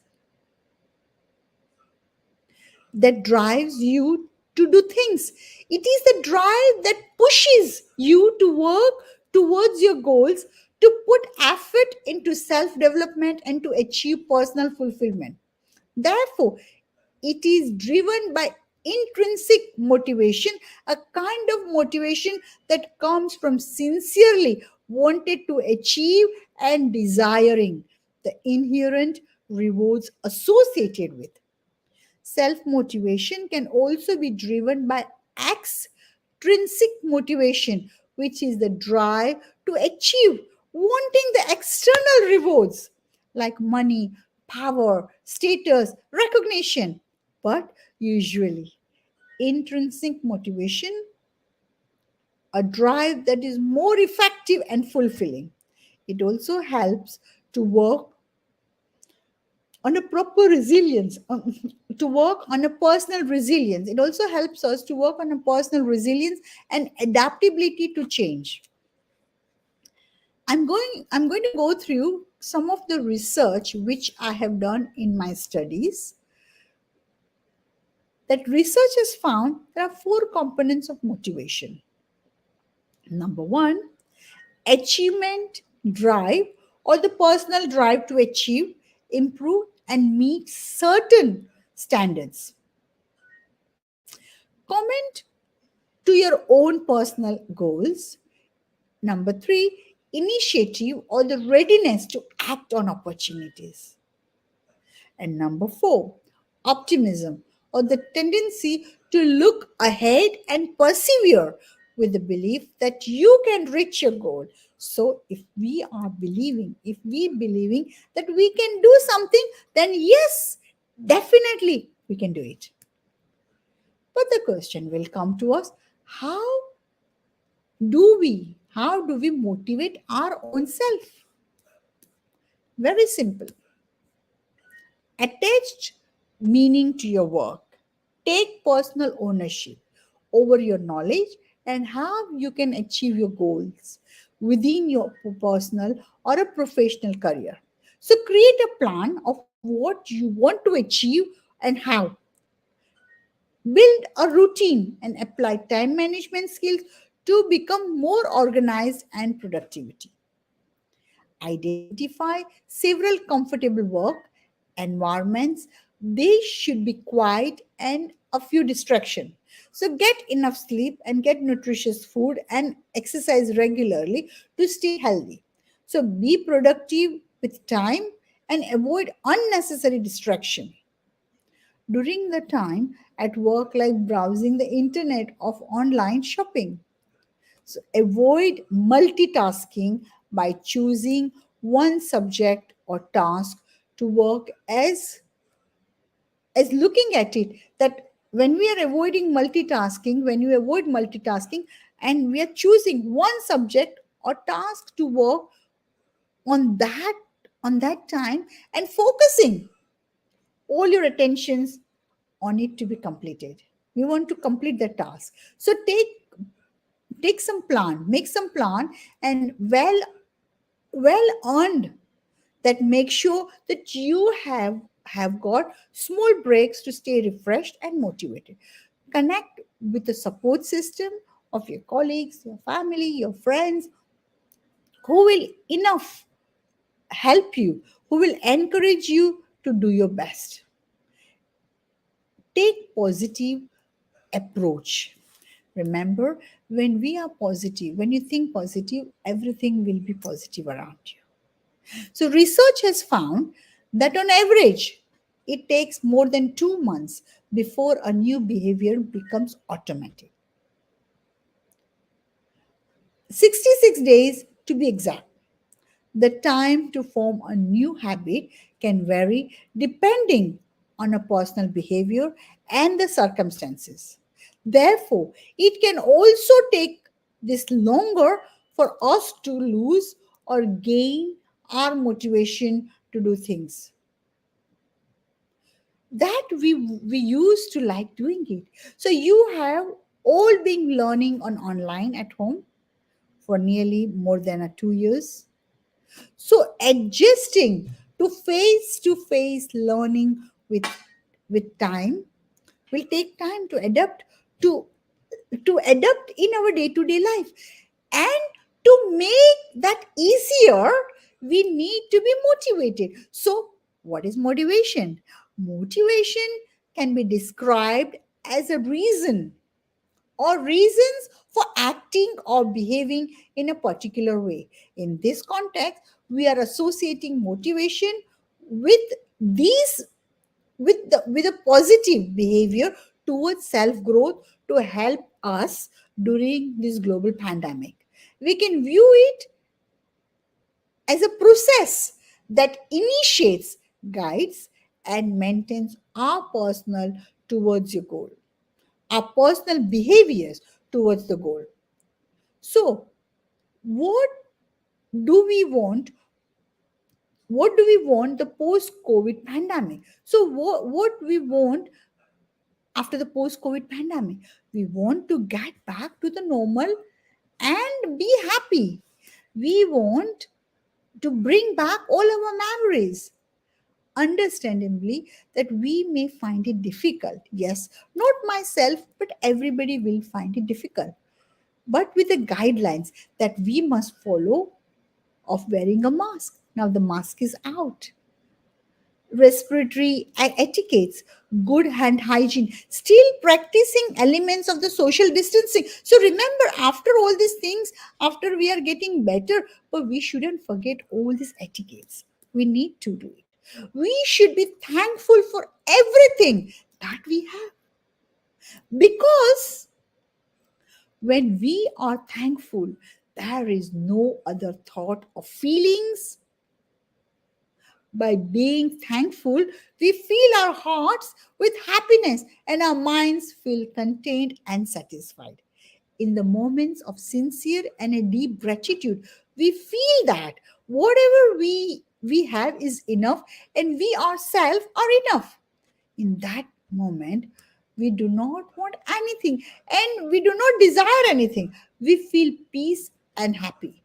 you to do things. It is the drive that pushes you to work towards your goals, to put effort into self development and to achieve personal fulfillment. Therefore, it is driven by intrinsic motivation, a kind of motivation that comes from sincerely wanted to achieve and desiring the inherent rewards associated with. Self motivation can also be driven by extrinsic motivation, which is the drive to achieve, wanting the external rewards like money, power, status, recognition. But usually, intrinsic motivation, a drive that is more effective and fulfilling. It also helps to work on a proper resilience, to work on a personal resilience. It also helps us to work on a personal resilience and adaptability to change. I'm going to go through some of the research which I have done in my studies. That research has found there are four components of motivation. Number one, achievement drive, or the personal drive to achieve, improve, and meet certain standards. Comment to your own personal goals. Number three, initiative or the readiness to act on opportunities. And number four, optimism or the tendency to look ahead and persevere with the belief that you can reach your goal. So if we believing that we can do something, then yes, definitely we can do it. But the question will come to us, how do we motivate our own self? Very simple. Attach meaning to your work. Take personal ownership over your knowledge and how you can achieve your goals within your personal or a professional career. So create a plan of what you want to achieve and how. Build a routine and apply time management skills to become more organized and productivity. Identify several comfortable work environments. They should be quiet and a few distractions. So get enough sleep and get nutritious food and exercise regularly to stay healthy. So be productive with time and avoid unnecessary distraction. During the time at work, like browsing the internet of online shopping. So avoid multitasking by choosing one subject or task to work as looking at it, that when we are avoiding multitasking, when you avoid multitasking and we are choosing one subject or task to work on that time and focusing all your attentions on it to be completed. We want to complete the task. So take some plan, make some plan, and well earned, that make sure that you have got small breaks to stay refreshed and motivated. Connect with the support system of your colleagues, your family, your friends, who will enough help you, who will encourage you to do your best. Take positive approach. Remember, when we are positive, when you think positive, everything will be positive around you. So, research has found that on average, it takes more than 2 months before a new behavior becomes automatic. 66 days to be exact. The time to form a new habit can vary depending on a personal behavior and the circumstances. Therefore, it can also take this longer for us to lose or gain our motivation to do things that we used to like doing it. So you have all been learning on online at home for nearly more than 2 years. So adjusting to face learning with time will take time to adapt to adapt in our day to day life and To make that easier, we need to be motivated. So, what is motivation? Motivation can be described as a reason or reasons for acting or behaving in a particular way. In this context, we are associating motivation with these with a positive behavior towards self growth to help us during this global pandemic. We can view it as a process that initiates, guides, and maintains our personal towards your goal, our personal behaviors towards the goal. So, what do we want? What do we want the post COVID pandemic? So, what we want after the post COVID pandemic? We want to get back to the normal and be happy. We want to bring back all our memories. Understandably, that we may find it difficult. Yes, not myself, but everybody will find it difficult. But with the guidelines that we must follow of wearing a mask. Now the mask is out. Respiratory etiquettes, good hand hygiene, still practicing elements of the social distancing. So remember, after all these things, after we are getting better, but we shouldn't forget all these etiquettes. We need to do it. We should be thankful for everything that we have. Because when we are thankful, there is no other thought of feelings. By being thankful, we fill our hearts with happiness and our minds feel contained and satisfied. In the moments of sincere and a deep gratitude, we feel that whatever we have is enough and we ourselves are enough. In that moment, we do not want anything and we do not desire anything. We feel peace and happy.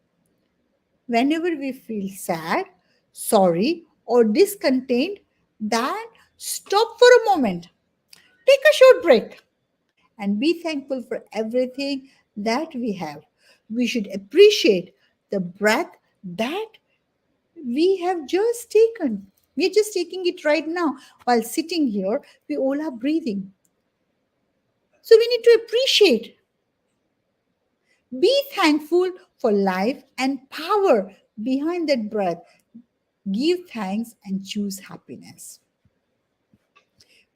Whenever we feel sad, sorry, or discontent, then stop for a moment. Take a short break and be thankful for everything that we have. We should appreciate the breath that we have just taken. We are just taking it right now. While sitting here, we all are breathing. So we need to appreciate. Be thankful for life and power behind that breath. Give thanks and choose happiness,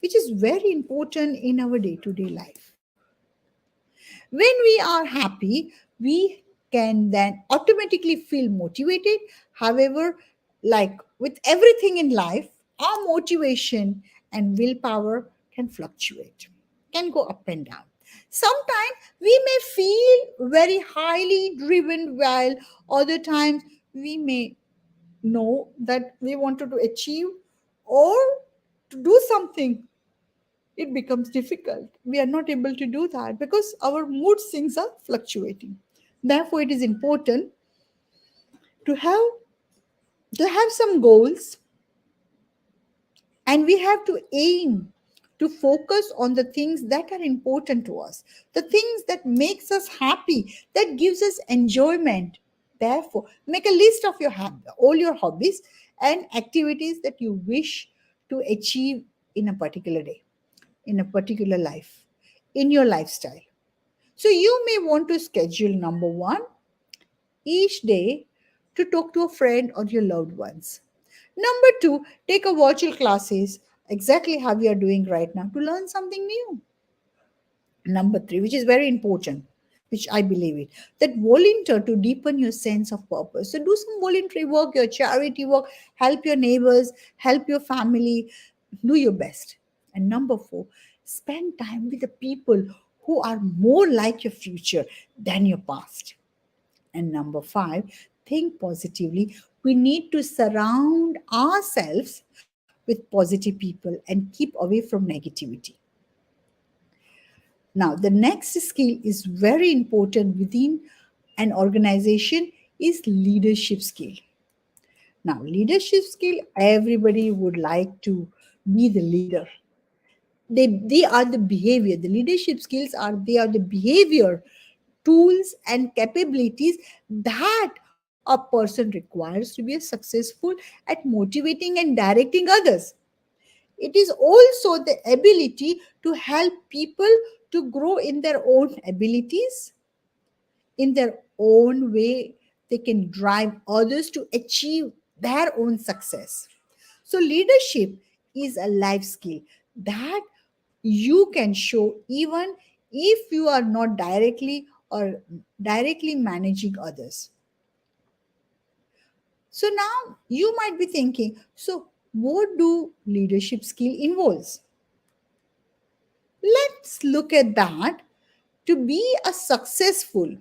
which is very important in our day to day life. When we are happy, we can then automatically feel motivated. However, like with everything in life, our motivation and willpower can fluctuate, can go up and down. Sometimes we may feel very highly driven, while other times we may know that we wanted to achieve or to do something, it becomes difficult. We are not able to do that because our mood swings are fluctuating. Therefore, it is important to have some goals, and we have to aim to focus on the things that are important to us, the things that makes us happy, that gives us enjoyment. Therefore, make a list of all your hobbies and activities that you wish to achieve in a particular day, in a particular life, in your lifestyle. So you may want to schedule number one, each day to talk to a friend or your loved ones. Number two, take a virtual classes, exactly how we are doing right now, to learn something new. Number three, which is very important, which I believe it, that volunteer to deepen your sense of purpose. So do some voluntary work, your charity work, help your neighbors, help your family, do your best. And number four, spend time with the people who are more like your future than your past. And number five, think positively. We need to surround ourselves with positive people and keep away from negativity. Now, the next skill is very important within an organization is leadership skill. Now, leadership skill, everybody would like to be the leader. They are the behavior. The leadership skills are the behavior tools and capabilities that a person requires to be successful at motivating and directing others. It is also the ability to help people to grow in their own abilities, in their own way. They can drive others to achieve their own success. So, leadership is a life skill that you can show even if you are not directly managing others. So now you might be thinking, so what do leadership skill involves? Let's look at that. To be a successful,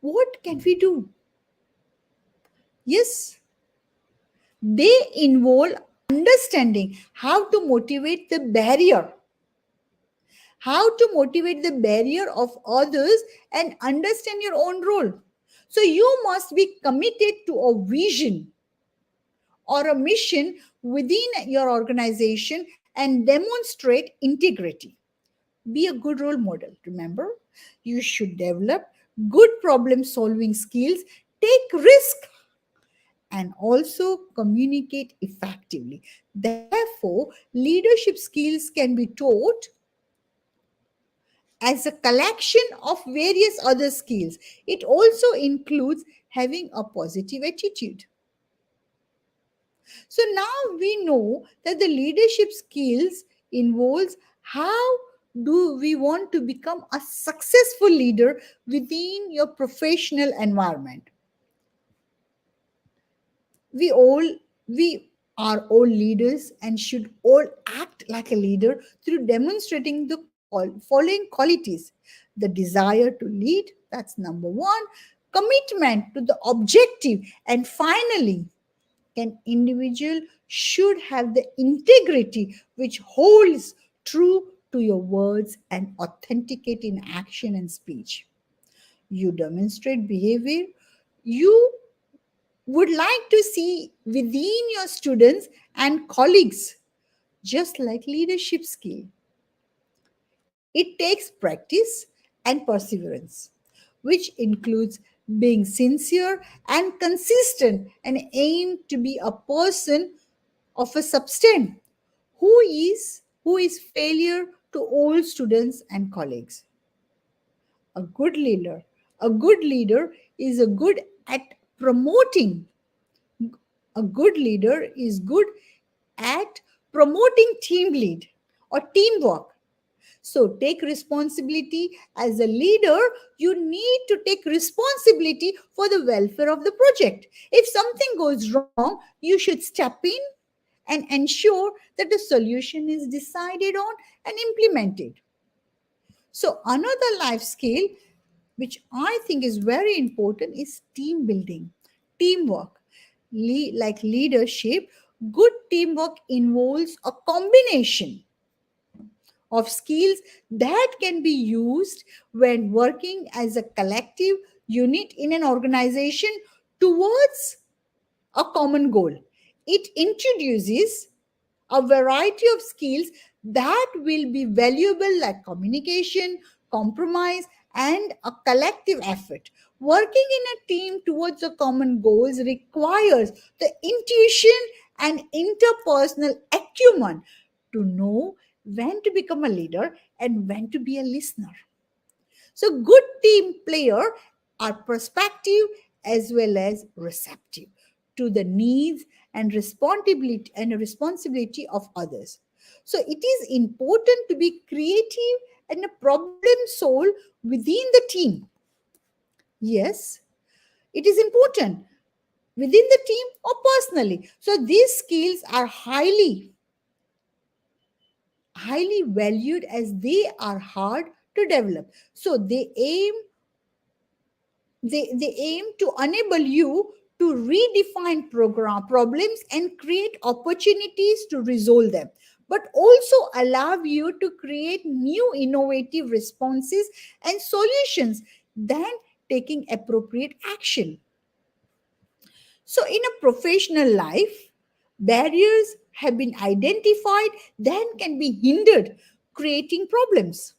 what can we do? Yes, they involve understanding how to motivate the barrier of others and understand your own role. So you must be committed to a vision or a mission within your organization and demonstrate integrity. Be a good role model. Remember, you should develop good problem solving skills, take risk, and also communicate effectively. Therefore, leadership skills can be taught as a collection of various other skills. It also includes having a positive attitude. So now we know that the leadership skills involves how do we want to become a successful leader within your professional environment. We all we are all leaders and should all act like a leader through demonstrating the following qualities: the desire to lead, that's number 1, commitment to the objective, and finally an individual should have the integrity which holds true to your words and authenticate in action and speech. You demonstrate behavior you would like to see within your students and colleagues, just like leadership skill. It takes practice and perseverance, which includes being sincere and consistent and aim to be a person of a substance who is failure to all students and colleagues. A good leader is a good at promoting. A good leader is good at promoting team lead or teamwork. So take responsibility. As a leader, you need to take responsibility for the welfare of the project. If something goes wrong, you should step in and ensure that the solution is decided on and implemented. So another life skill which I think is very important is team building, teamwork. Like leadership, good teamwork involves a combination of skills that can be used when working as a collective unit in an organization towards a common goal. It introduces a variety of skills that will be valuable, like communication, compromise, and a collective effort. Working in a team towards a common goals requires the intuition and interpersonal acumen to know when to become a leader and when to be a listener. So, good team player are perspective as well as receptive to the needs and responsibility of others. So, it is important to be creative and a problem solve within the team. Yes, it is important within the team or personally. So, these skills are highly valued as they are hard to develop. So they aim to enable you to redefine program problems and create opportunities to resolve them, but also allow you to create new innovative responses and solutions than taking appropriate action. So, in a professional life, barriers have been identified that can be hindered creating problems.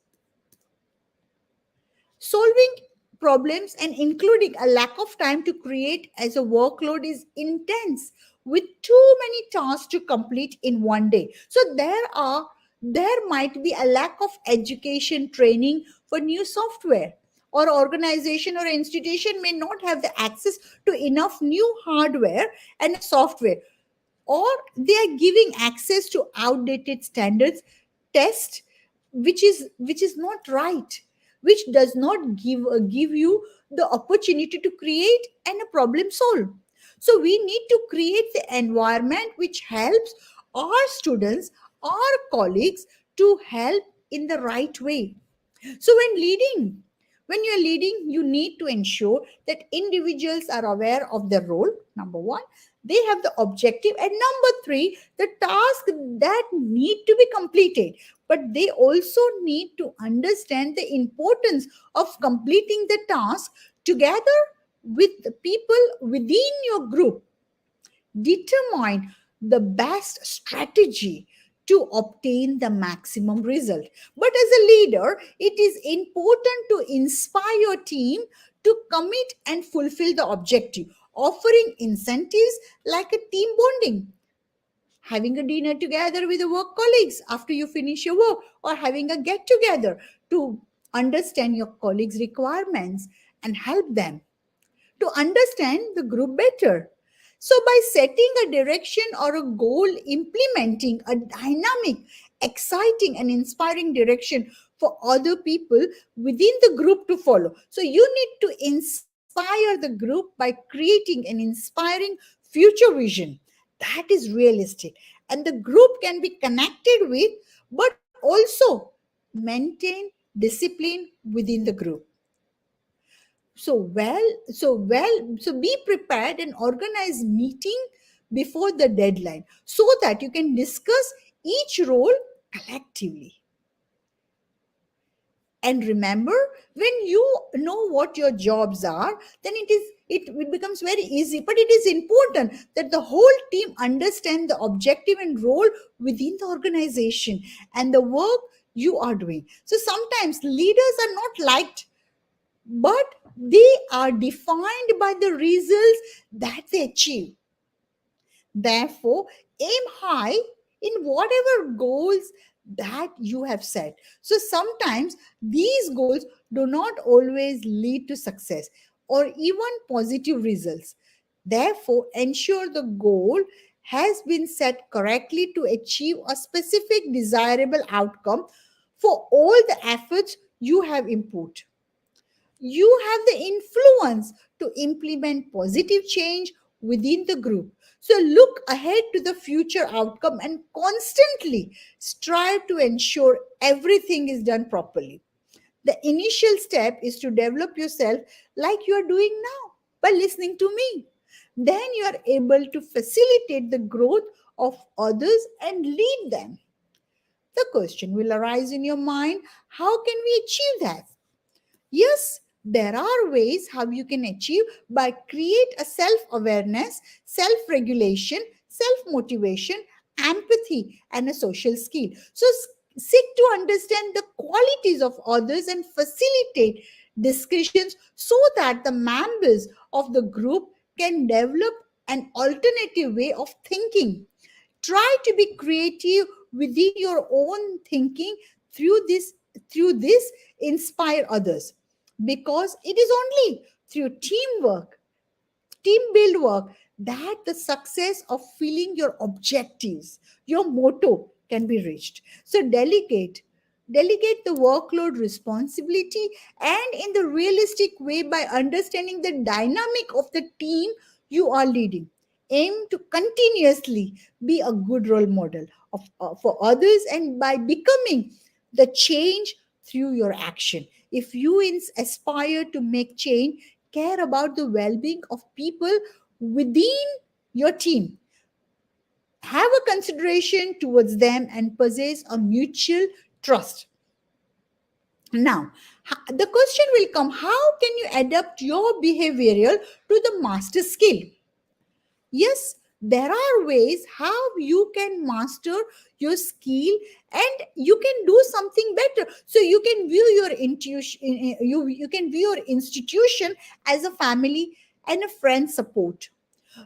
Solving problems and including a lack of time to create as a workload is intense with too many tasks to complete in one day. So there might be a lack of education training for new software, or organization or institution may not have the access to enough new hardware and software, or they are giving access to outdated standards test, which is not right, which does not give you the opportunity to create and a problem solve. So we need to create the environment which helps our students, our colleagues, to help in the right way. So when you're leading, you need to ensure that individuals are aware of their role. Number one, they have the objective, and number three, the task that need to be completed. But they also need to understand the importance of completing the task together with the people within your group. Determine the best strategy to obtain the maximum result. But as a leader, it is important to inspire your team to commit and fulfill the objective, offering incentives like a team bonding, having a dinner together with the work colleagues after you finish your work, or having a get together to understand your colleagues' requirements and help them to understand the group better. So, by setting a direction or a goal, implementing a dynamic, exciting, and inspiring direction for other people within the group to follow. So, you need to inspire the group by creating an inspiring future vision that is realistic and the group can be connected with, but also maintain discipline within the group. So be prepared and organize meeting before the deadline so that you can discuss each role collectively. And remember, when you know what your jobs are, then it becomes very easy. But it is important that the whole team understand the objective and role within the organization and the work you are doing. So sometimes leaders are not liked, but they are defined by the results that they achieve. Therefore, aim high in whatever goals that you have set. So sometimes these goals do not always lead to success or even positive results. Therefore, ensure the goal has been set correctly to achieve a specific desirable outcome for all the efforts you have input. You have the influence to implement positive change within the group. So look ahead to the future outcome and constantly strive to ensure everything is done properly. The initial step is to develop yourself like you are doing now by listening to me. Then you are able to facilitate the growth of others and lead them. The question will arise in your mind, how can we achieve that? Yes, there are ways how you can achieve by create a self-awareness, self-regulation, self-motivation, empathy, and a social skill. So seek to understand the qualities of others and facilitate discussions so that the members of the group can develop an alternative way of thinking. Try to be creative within your own thinking through this inspire others, because it is only through team build work that the success of filling your objectives, your motto, can be reached. So delegate the workload responsibility and in the realistic way by understanding the dynamic of the team you are leading. Aim to continuously be a good role model for others and by becoming the change through your action. If you aspire to make change, care about the well-being of people within your team, have a consideration towards them and possess a mutual trust. Now, the question will come, how can you adapt your behavioral to the master skill? Yes, There are ways how you can master your skill and you can do something better. So you can view your intuition, you can view your institution as a family and a friend support.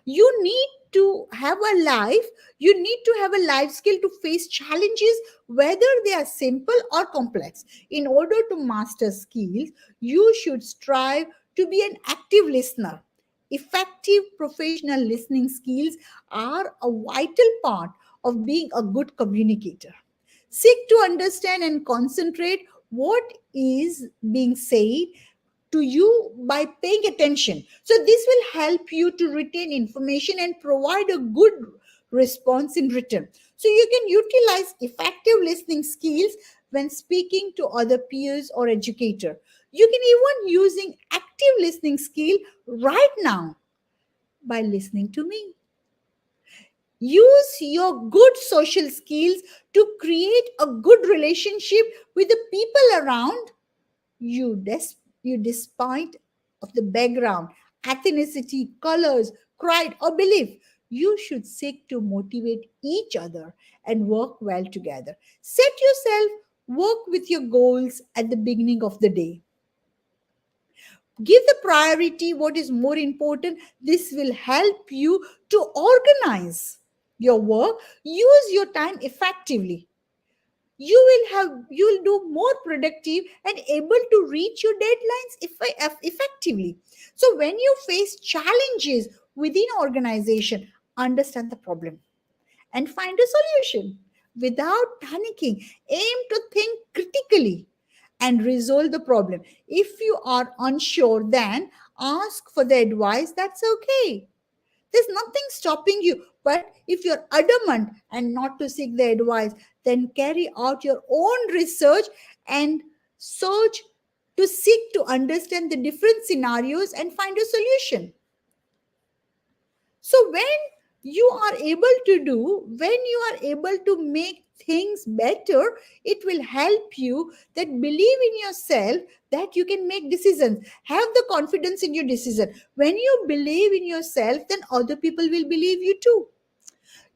You need to have a life, you need to have a life skill to face challenges, whether they are simple or complex. In order to master skills, you should strive to be an active listener. Effective professional listening skills are a vital part of being a good communicator. Seek to understand and concentrate what is being said to you by paying attention. So, this will help you to retain information and provide a good response in return. So, you can utilize effective listening skills when speaking to other peers or educator. You can even using active listening skill right now by listening to me. Use your good social skills to create a good relationship with the people around you, you despite of the background, ethnicity, colors, pride, or belief. You should seek to motivate each other and work well together. Set yourself, work with your goals at the beginning of the day. Give the priority what is more important. This will help you to organize your work, use your time effectively. You will do more productive and able to reach your deadlines effectively. So when you face challenges within organization, understand the problem and find a solution without panicking. Aim to think critically and resolve the problem. If you are unsure, then ask for the advice. That's okay. There's nothing stopping you. But if you're adamant and not to seek the advice, then carry out your own research and search to seek to understand the different scenarios and find a solution. So when you are able to make things better, it will help you that believe in yourself that you can make decisions. Have the confidence in your decision. When you believe in yourself, then other people will believe you too.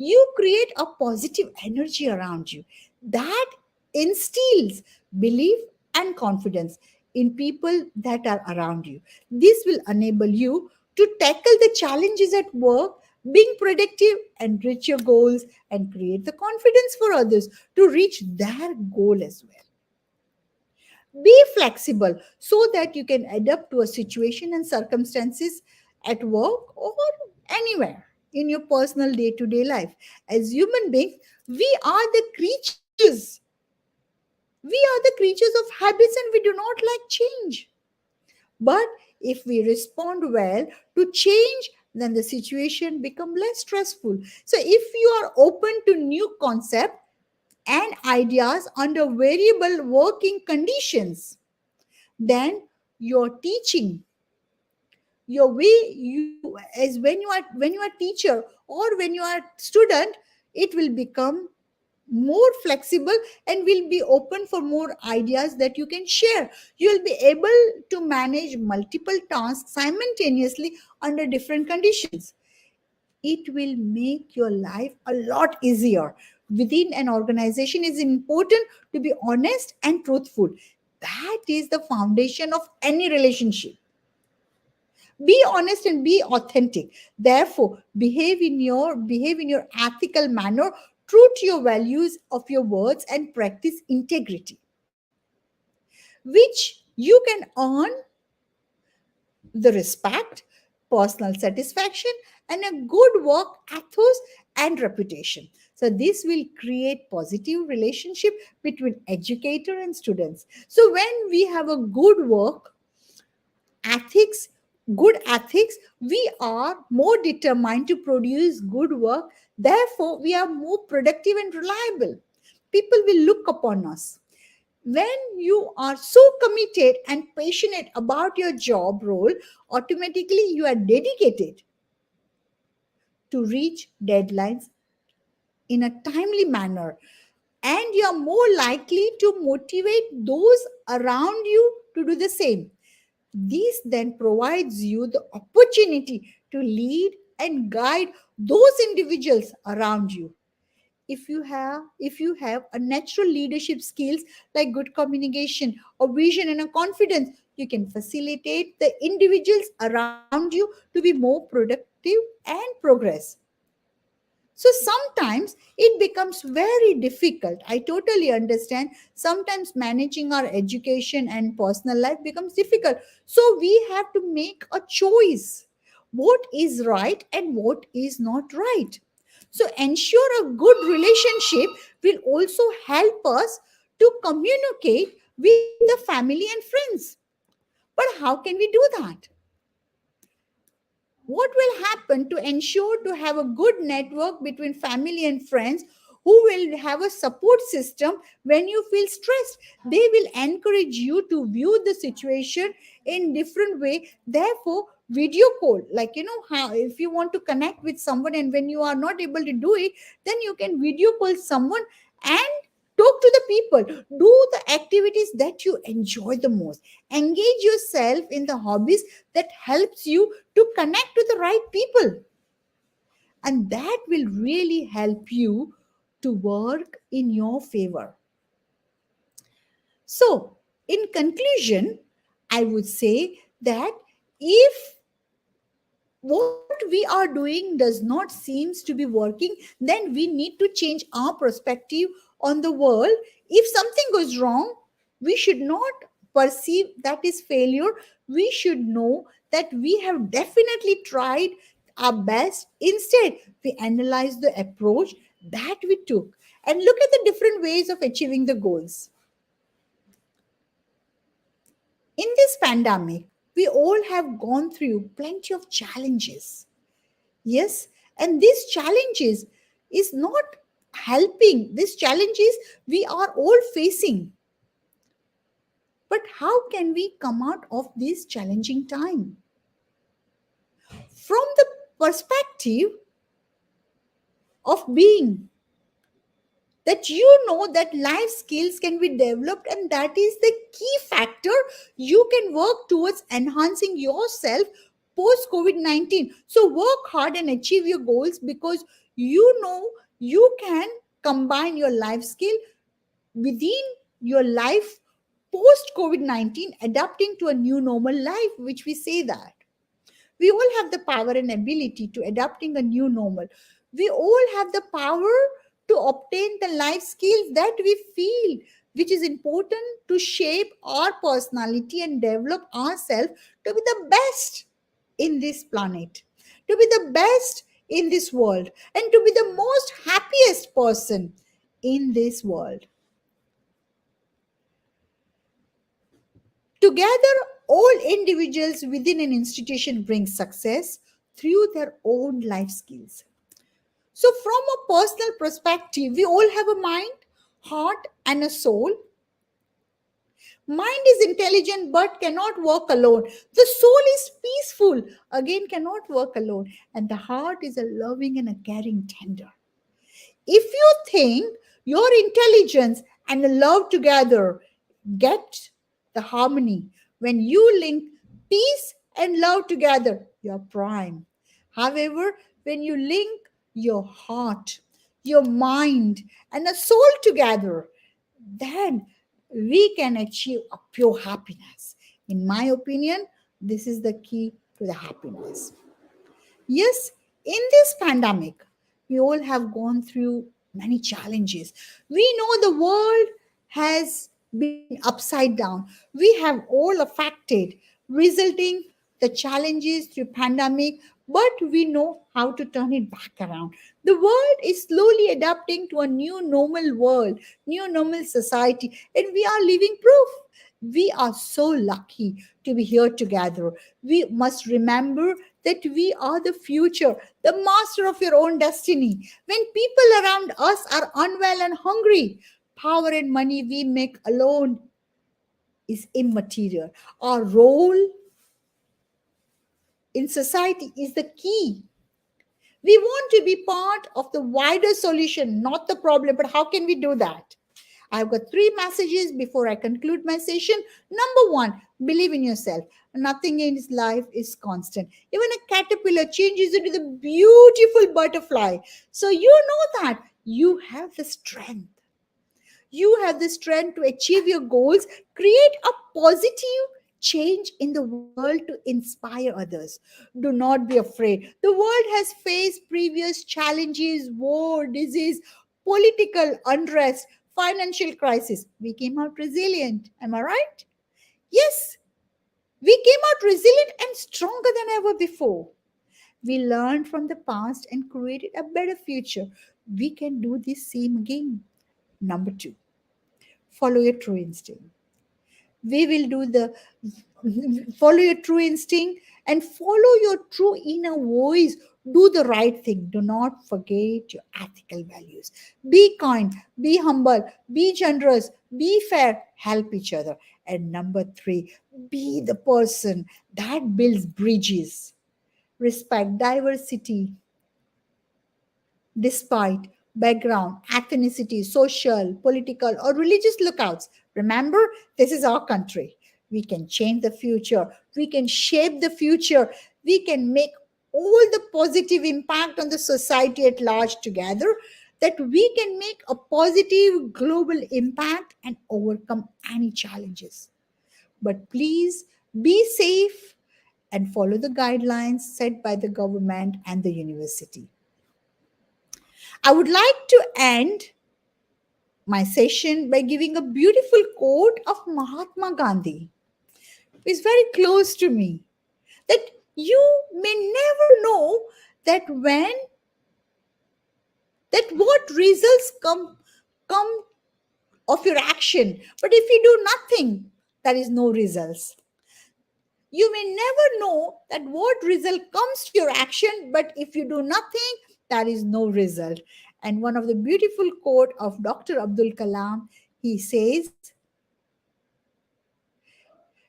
You create a positive energy around you that instills belief and confidence in people that are around you. This will enable you to tackle the challenges at work, being productive and reach your goals and create the confidence for others to reach their goal as well. Be flexible so that you can adapt to a situation and circumstances at work or anywhere in your personal day to day life. As human beings, we are the creatures. We are the creatures of habits and we do not like change. But if we respond well to change, then the situation become less stressful. So if you are open to new concept and ideas under variable working conditions, then your teaching, your way you as when you are teacher or when you are student, it will become more flexible and will be open for more ideas that you can share. You will be able to manage multiple tasks simultaneously under different conditions. It will make your life a lot easier. Within an organization, it's important to be honest and truthful. That is the foundation of any relationship. Be honest and be authentic. Therefore, behave in your ethical manner, true to your values of your words, and practice integrity, which you can earn the respect, personal satisfaction, and a good work ethos and reputation. So this will create positive relationship between educator and students. So when we have a good work ethics, good ethics, we are more determined to produce good work. Therefore, we are more productive and reliable. People will look upon us. When you are so committed and passionate about your job role, automatically you are dedicated to reach deadlines in a timely manner, and you are more likely to motivate those around you to do the same. This then provides you the opportunity to lead and guide those individuals around you. If you have a natural leadership skills like good communication or vision and a confidence, you can facilitate the individuals around you to be more productive and progress. So sometimes it becomes very difficult. I totally understand. Sometimes managing our education and personal life becomes difficult. So we have to make a choice what is right and what is not right. So ensure a good relationship will also help us to communicate with the family and friends. But how can we do that? What will happen to ensure to have a good network between family and friends who will have a support system when you feel stressed? They will encourage you to view the situation in different way. Therefore, video call, like how if you want to connect with someone and when you are not able to do it, then you can video call someone and talk to the people. Do the activities that you enjoy the most. Engage yourself in the hobbies that helps you to connect to the right people, and that will really help you to work in your favor. So in conclusion, I would say that if what we are doing does not seems to be working, then we need to change our perspective on the world. If something goes wrong, we should not perceive that is failure. We should know that we have definitely tried our best. Instead, we analyze the approach that we took and look at the different ways of achieving the goals. In this pandemic, we all have gone through plenty of challenges. Yes, and these challenges is not helping. These challenges we are all facing. But how can we come out of this challenging time? From the perspective of being that you know that life skills can be developed, and that is the key factor you can work towards enhancing yourself post COVID-19. So work hard and achieve your goals, because you know you can combine your life skill within your life post COVID-19, adapting to a new normal life, which we say that we all have the power and ability to adapting a new normal. We all have the power to obtain the life skills that we feel which is important to shape our personality and develop ourselves to be the best in this planet, to be the best in this world, and to be the most happiest person in this world. Together, all individuals within an institution bring success through their own life skills. So, from a personal perspective, we all have a mind, heart, and a soul. Mind is intelligent but cannot work alone. The soul is peaceful, again, cannot work alone. And the heart is a loving and a caring tender. If you think your intelligence and the love together get the harmony, when you link peace and love together, you're prime. However, when you link your heart, your mind, and a soul together, then we can achieve a pure happiness. In my opinion, this is the key to the happiness. Yes, in this pandemic, we all have gone through many challenges. We know the world has been upside down. We have all affected, resulting the challenges through pandemic, but we know how to turn it back around. The world is slowly adapting to a new normal world, new normal society, and we are living proof. We are so lucky to be here together. We must remember that we are the future, the master of your own destiny. When people around us are unwell and hungry, power and money we make alone is immaterial. Our role in society is the key. We want to be part of the wider solution, not the problem. But how can we do that? I've got 3 messages before I conclude my session. Number 1, believe in yourself. Nothing in this life is constant. Even a caterpillar changes into the beautiful butterfly. So you know that you have the strength. You have the strength to achieve your goals, create a positive change in the world to inspire others. Do not be afraid. The world has faced previous challenges, war, disease, political unrest, financial crisis. We came out resilient. Am I right? Yes, we came out resilient and stronger than ever before. We learned from the past and created a better future. We can do the same again. Number 2, follow your true instinct. We will do the follow your true instinct and follow your true inner voice. Do the right thing. Do not forget your ethical values. Be kind, be humble, be generous, be fair, help each other. And number 3, be the person that builds bridges. Respect diversity despite background, ethnicity, social, political, or religious lookouts. Remember, this is our country. We can change the future. We can shape the future. We can make all the positive impact on the society at large together, that we can make a positive global impact and overcome any challenges. But please be safe and follow the guidelines set by the government and the university. I would like to end my session by giving a beautiful quote of Mahatma Gandhi. It's very close to me, that you may never know that what results come of your action, but if you do nothing, there is no results. You may never know that what result comes to your action, but if you do nothing, there is no result. And one of the beautiful quote of Dr. Abdul Kalam, he says,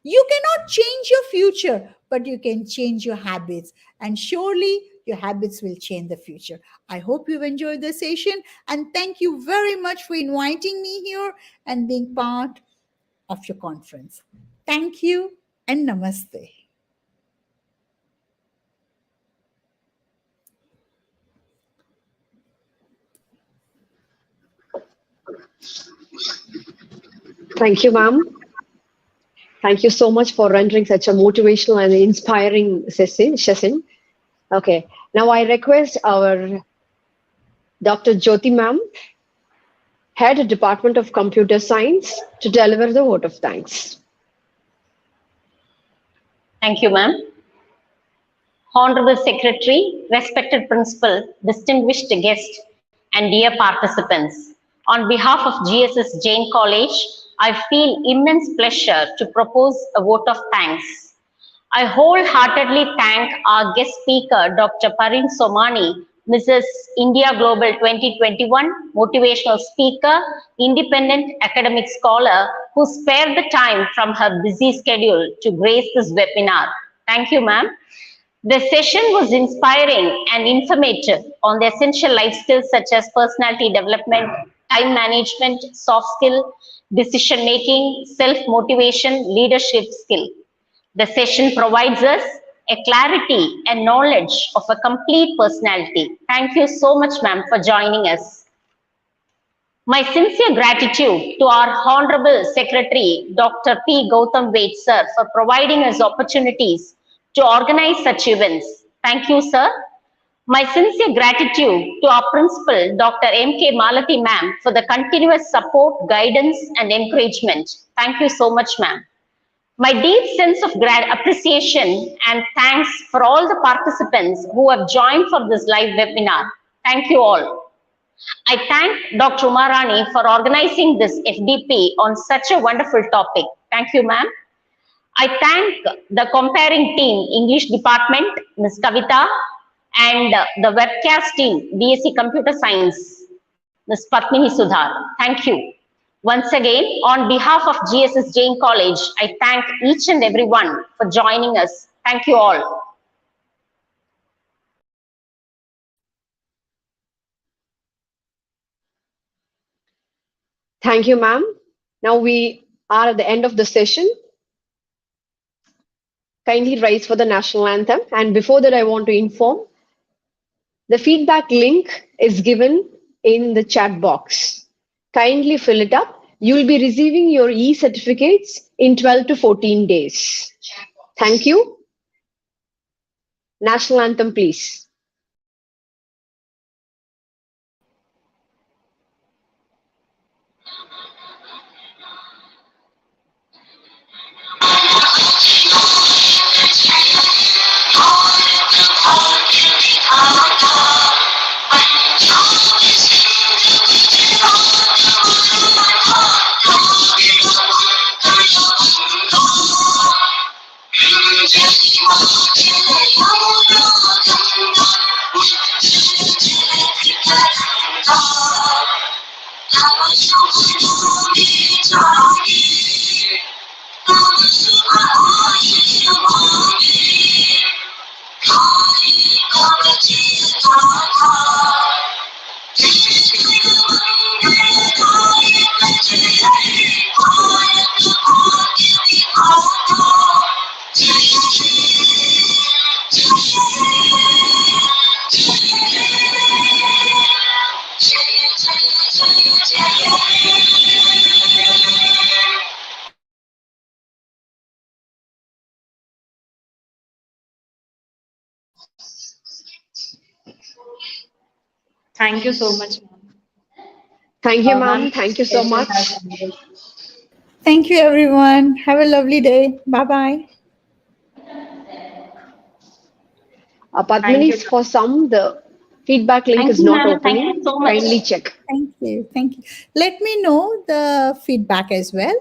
you cannot change your future, but you can change your habits. And surely your habits will change the future. I hope you've enjoyed the session. And thank you very much for inviting me here and being part of your conference. Thank you and namaste. Thank you, ma'am. Thank you so much for rendering such a motivational and inspiring session. Okay, now I request our Dr. Jyoti ma'am, Head Department of Computer Science, to deliver the vote of thanks. Thank you, ma'am. Honorable Secretary, respected Principal, distinguished guests, and dear participants, on behalf of GSS Jain College, I feel immense pleasure to propose a vote of thanks. I wholeheartedly thank our guest speaker, Dr. Parin Somani, Mrs. India Global 2021, motivational speaker, independent academic scholar, who spared the time from her busy schedule to grace this webinar. Thank you, ma'am. The session was inspiring and informative on the essential life skills such as personality development, time management, soft skill, decision making, self-motivation, leadership skill. The session provides us a clarity and knowledge of a complete personality. Thank you so much, ma'am, for joining us. My sincere gratitude to our Honorable Secretary, Dr. P. Gautam Ved, sir, for providing us opportunities to organize such events. Thank you, sir. My sincere gratitude to our principal, Dr. M.K. Malati, ma'am, for the continuous support, guidance, and encouragement. Thank you so much, ma'am. My deep sense of appreciation and thanks for all the participants who have joined for this live webinar. Thank you all. I thank Dr. Umarani for organizing this FDP on such a wonderful topic. Thank you, ma'am. I thank the comparing team, English department, Ms. Kavita, and the webcast team, BSc Computer Science, Ms. Padmini Sudhar. Thank you. Once again, on behalf of GSS Jain College, I thank each and everyone for joining us. Thank you all. Thank you, ma'am. Now we are at the end of the session. Kindly rise for the national anthem. And before that, I want to inform the feedback link is given in the chat box. Kindly fill it up. You will be receiving your e-certificates in 12 to 14 days. Thank you. National anthem, please. Thank you so much, ma'am. Thank you, Ma'am, ma'am. Thank you so session much. has ended. Thank you, everyone. Have a lovely day. Bye-bye. Thank Padmini, you. for some, the feedback link Thank is you, not ma'am. Thank opening. you so much. Kindly check. Thank you. Thank you. Let me know the feedback as well.